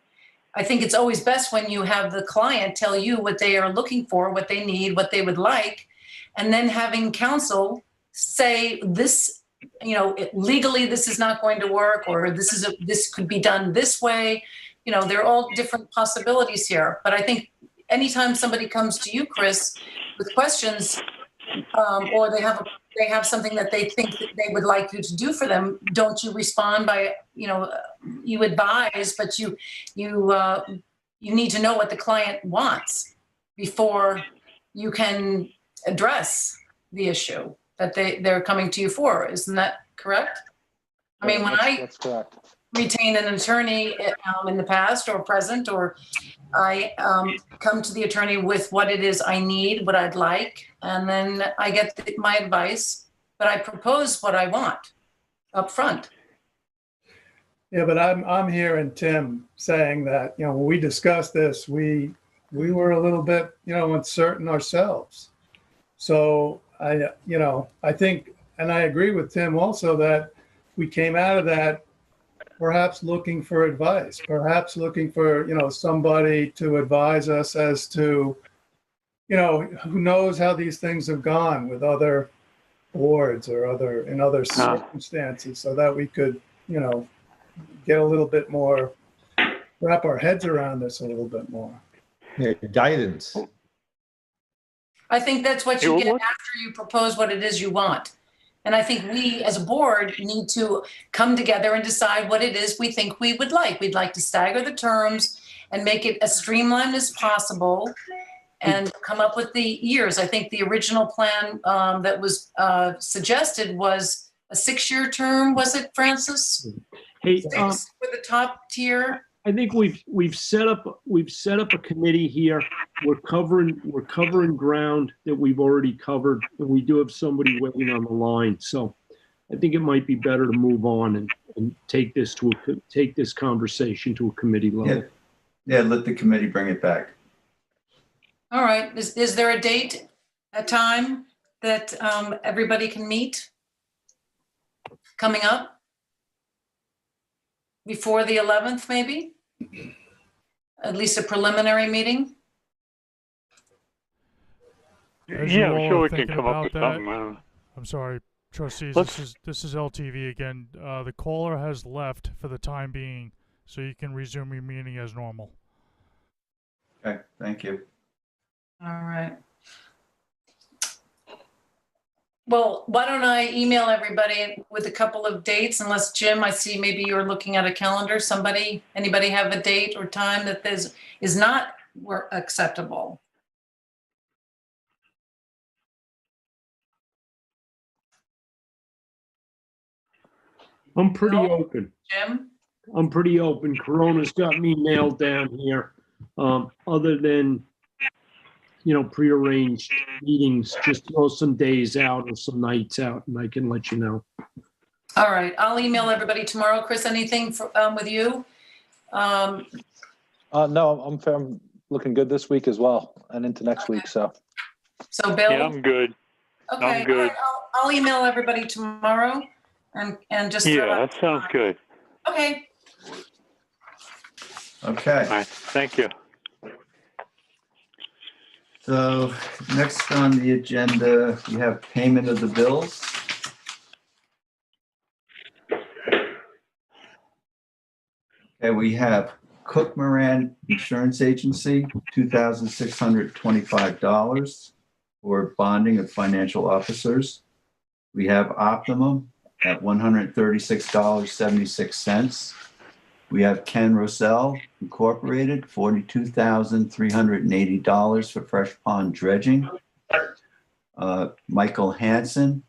I think it's always best when you have the client tell you what they are looking for, what they need, what they would like, and then having counsel say this, legally this is not going to work, or this could be done this way. There are all different possibilities here. But I think anytime somebody comes to you, Chris, with questions, or they have something that they think that they would like you to do for them, don't you respond by, you advise, but you need to know what the client wants before you can address the issue that they're coming to you for. Isn't that correct? I mean, when That's correct. retain an attorney in the past or present, or I come to the attorney with what it is I need, what I'd like, and then I get my advice, but I propose what I want up front. Yeah, but I'm hearing Tim saying that, when we discussed this, we were a little bit, uncertain ourselves. So I think, and I agree with Tim also, that we came out of that perhaps looking for advice, perhaps looking for, somebody to advise us as to, who knows how these things have gone with other boards or in other circumstances, so that we could, get a little bit more, wrap our heads around this a little bit more. Yeah, guidance. I think that's what you get after you propose what it is you want. And I think we, as a board, need to come together and decide what it is we think we would like. We'd like to stagger the terms and make it as streamlined as possible and come up with the years. I think the original plan that was suggested was a 6-year term, was it, Francis? Hey, 6 for the top tier. I think we've set up a committee here. We're covering ground that we've already covered, and we do have somebody waiting on the line. So I think it might be better to move on and take this conversation to a committee level. Yeah, let the committee bring it back. All right. Is there a date, a time that everybody can meet coming up? Before the 11th, maybe? At least a preliminary meeting? As you Yeah, all I'm sure are we can thinking come up about with that, something. I'm sorry, trustees, Let's- this is LTV again. The caller has left for the time being, so you can resume your meeting as normal. Okay, thank you. All right. Well, why don't I email everybody with a couple of dates, unless Jim, I see maybe you're looking at a calendar. Anybody have a date or time that is not acceptable? I'm pretty No? open. Jim? I'm pretty open. Corona's got me nailed down here. Other than, prearranged meetings, just throw some days out or some nights out and I can let you know. All right, I'll email everybody tomorrow. Chris, anything with you? No, I'm looking good this week as well and into next week. So Bill? Yeah, I'm good. Okay, I'm good. all right, I'll email everybody tomorrow and just. Yeah, that sounds good. Okay. Okay. All right, thank you. So next on the agenda, we have payment of the bills. Okay, we have Cook Moran Insurance Agency, $2,625 for bonding of financial officers. We have Optimum at $136.76. We have Ken Russell Incorporated, $42,380 for fresh pond dredging. Michael Hansen,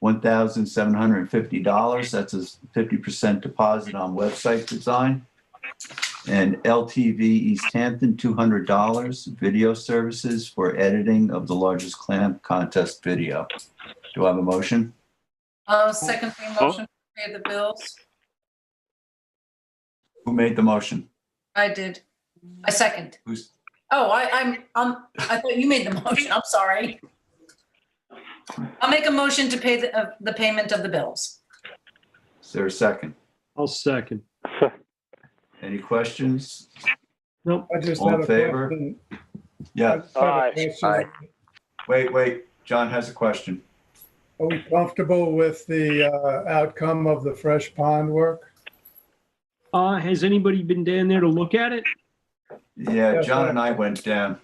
$1,750. That's a 50% deposit on website design. And LTV East Hampton, $200 video services for editing of the largest clam contest video. Do I have a motion? Second motion to pay the bills. Who made the motion? I did. I second. Who's? Oh, I thought you made the motion. I'm sorry. I'll make a motion to pay the payment of the bills. Is there a second? I'll second. Any questions? Nope. I just All had in a favor? question. Yeah. I just had a question. Wait. John has a question. Are we comfortable with the outcome of the fresh pond work? Has anybody been down there to look at it? Yeah, John and I went down.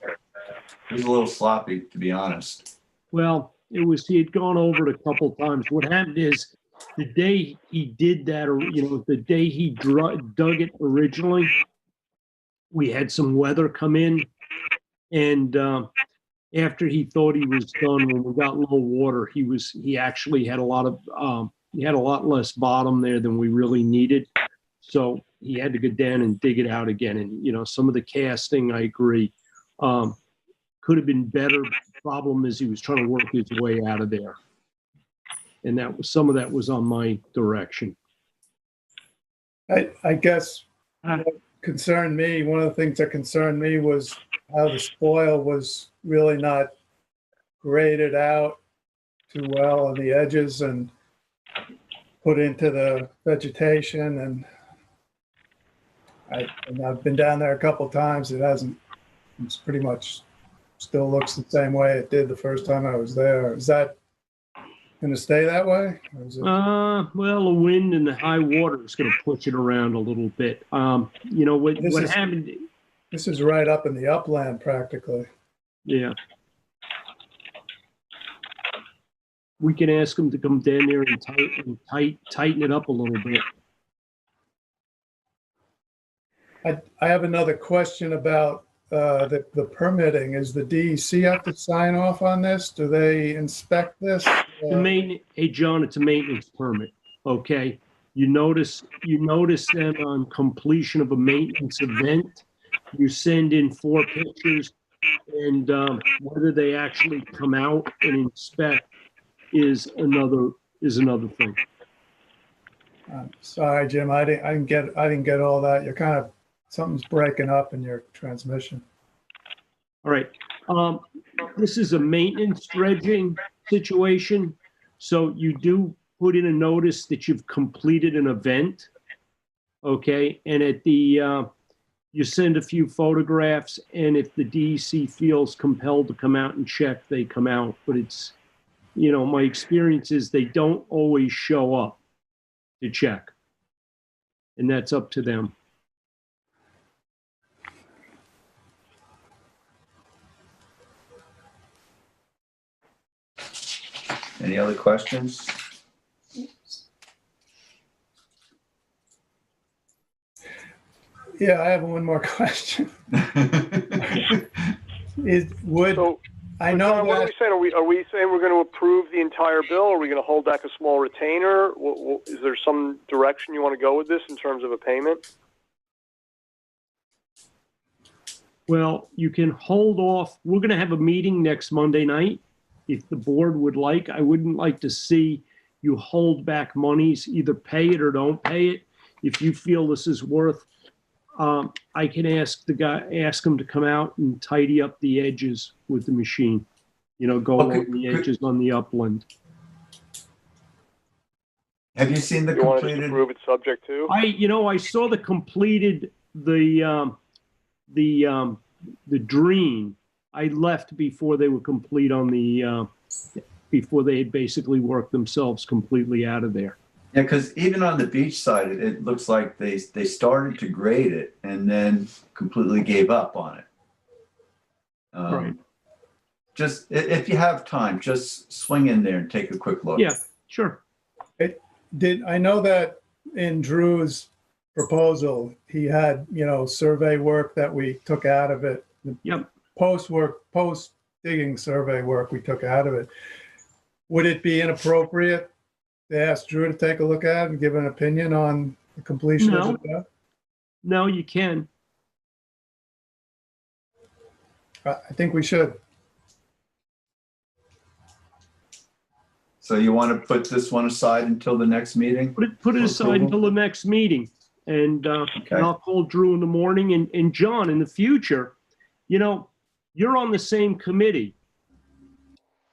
It was a little sloppy, to be honest. Well, he had gone over it a couple times. What happened is the day he did that, or, the day he dug it originally, we had some weather come in, and after he thought he was done, when we got low water, he actually had a lot less bottom there than we really needed. So he had to go down and dig it out again. And, some of the casting, I agree, could have been better. Problem is he was trying to work his way out of there. And some of that was on my direction. I guess what concerned me, one of the things that concerned me was how the spoil was really not graded out too well on the edges and put into the vegetation. And I've been down there a couple of times. It's pretty much still looks the same way it did the first time I was there. Is that going to stay that way? Or is it... Well, the wind and the high water is going to push it around a little bit. What happened? This is right up in the upland practically. Yeah. we can ask them to come down there and tighten it up a little bit. I have another question about the permitting. Is the DEC have to sign off on this? Do they inspect this? Hey, John, it's a maintenance permit, okay? You notice that on completion of a maintenance event, you send in 4 pictures, and whether they actually come out and inspect is another thing. Sorry, Jim, I didn't get all that. You're kind of, something's breaking up in your transmission. All right. This is a maintenance dredging situation. So you do put in a notice that you've completed an event. Okay. And at the, you send a few photographs, and if the DEC feels compelled to come out and check, they come out. But it's, my experience is they don't always show up to check. And that's up to them. Any other questions? Yeah, I have one more question. I know what are that we saying? Are we saying we're going to approve the entire bill? Are we going to hold back a small retainer? Is there some direction you want to go with this in terms of a payment? Well, you can hold off. We're going to have a meeting next Monday night. If the board would like, I wouldn't like to see you hold back monies, either pay it or don't pay it. If you feel this is worth, I can ask him to come out and tidy up the edges with the machine, go along the edges on the upland. Have you seen the You want us to completed? approve it subject to? I saw the completed, the dream. I left before they were complete on the, before they had basically worked themselves completely out of there. Yeah, because even on the beach side, it looks like they started to grade it and then completely gave up on it. Right. Just if you have time, just swing in there and take a quick look. Yeah, sure. I know that in Drew's proposal, he had, survey work that we took out of it. Yep. Post digging survey work we took out of it. Would it be inappropriate to ask Drew to take a look at it and give an opinion on the completion of the job? No, you can. I think we should. So you want to put this one aside until the next meeting? Put it aside until the next meeting, and I'll call Drew in the morning. And John, in the future, you're on the same committee.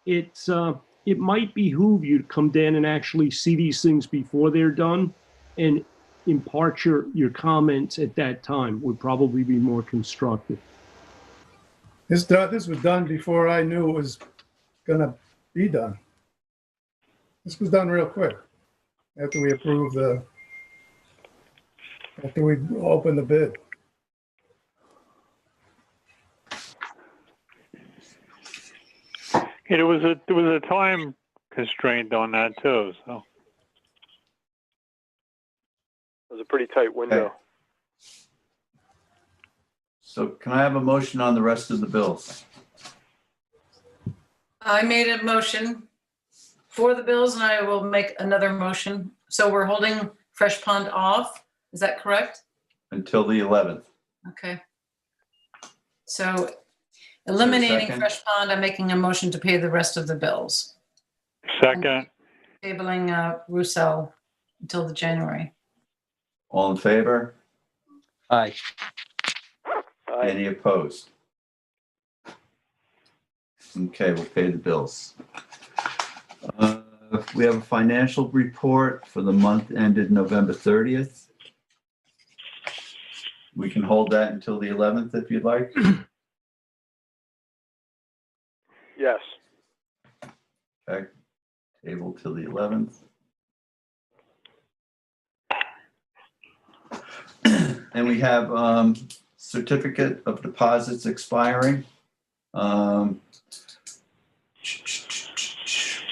It might behoove you to come down and actually see these things before they're done, and impart your comments at that time would probably be more constructive. This was done before I knew it was going to be done. This was done real quick after we approved after we opened the bid. Yeah, there was a time constraint on that too, so. It was a pretty tight window. Okay. So can I have a motion on the rest of the bills? I made a motion for the bills, and I will make another motion. So we're holding Fresh Pond off. Is that correct? Until the 11th. Okay. So eliminating Second. Fresh Pond, I'm making a motion to pay the rest of the bills. Second, Tabling Roussel until the January. All in favor? Aye. Any opposed? Okay, we'll pay the bills. We have a financial report for the month ended November 30th. We can hold that until the 11th if you'd like. Yes. Okay, table till the 11th. And we have certificate of deposits expiring.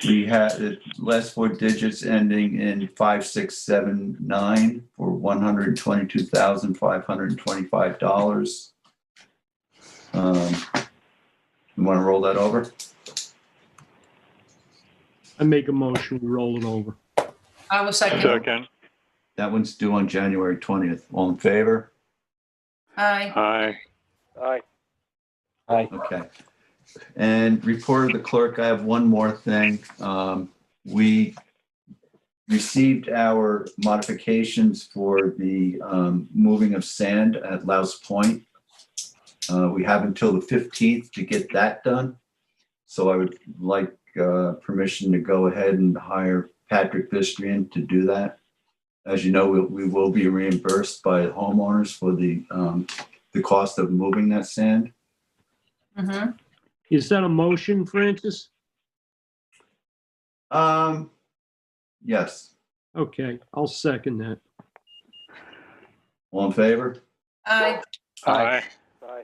We had the last four digits ending in 5679 for $122,525. You want to roll that over? I make a motion, we roll it over. I will second. Second. That one's due on January 20th. All in favor? Aye. Aye. Aye. Aye. Okay. And report of the clerk, I have one more thing. We received our modifications for the moving of sand at Louse Point. We have until the 15th to get that done. So I would like permission to go ahead and hire Patrick Bistrian to do that. As you know, we will be reimbursed by homeowners for the cost of moving that sand. Mm-hmm. Is that a motion, Francis? Yes. Okay, I'll second that. All in favor? Aye. Aye. Aye.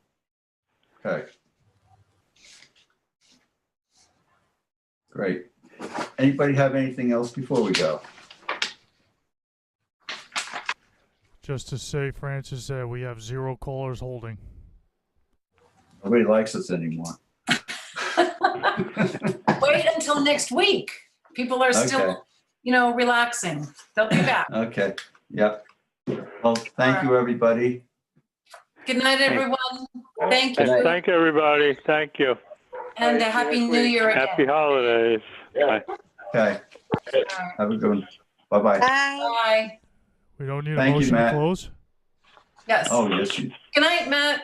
Okay. Great. Anybody have anything else before we go? Just to say, Francis, we have 0 callers holding. Nobody likes us anymore. Wait until next week. People are Okay. still, relaxing. They'll be back. Okay. Yep. Well, thank you, everybody. Good night, everyone. Thank And you. thank everybody. Thank you. And a happy New Year again. Happy holidays. Bye. Okay. Have a good one. Bye-bye. Bye. Bye. We don't need a Thank you, motion to Matt. close? Yes. Oh, yes, you Good night, Matt.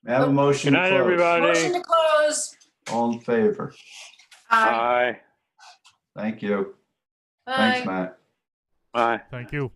may I have a motion. Good to night, close. everybody. Motion to close. All in favor? Aye. Aye. Thank you. Bye. Thanks, Matt. Bye. Thank you.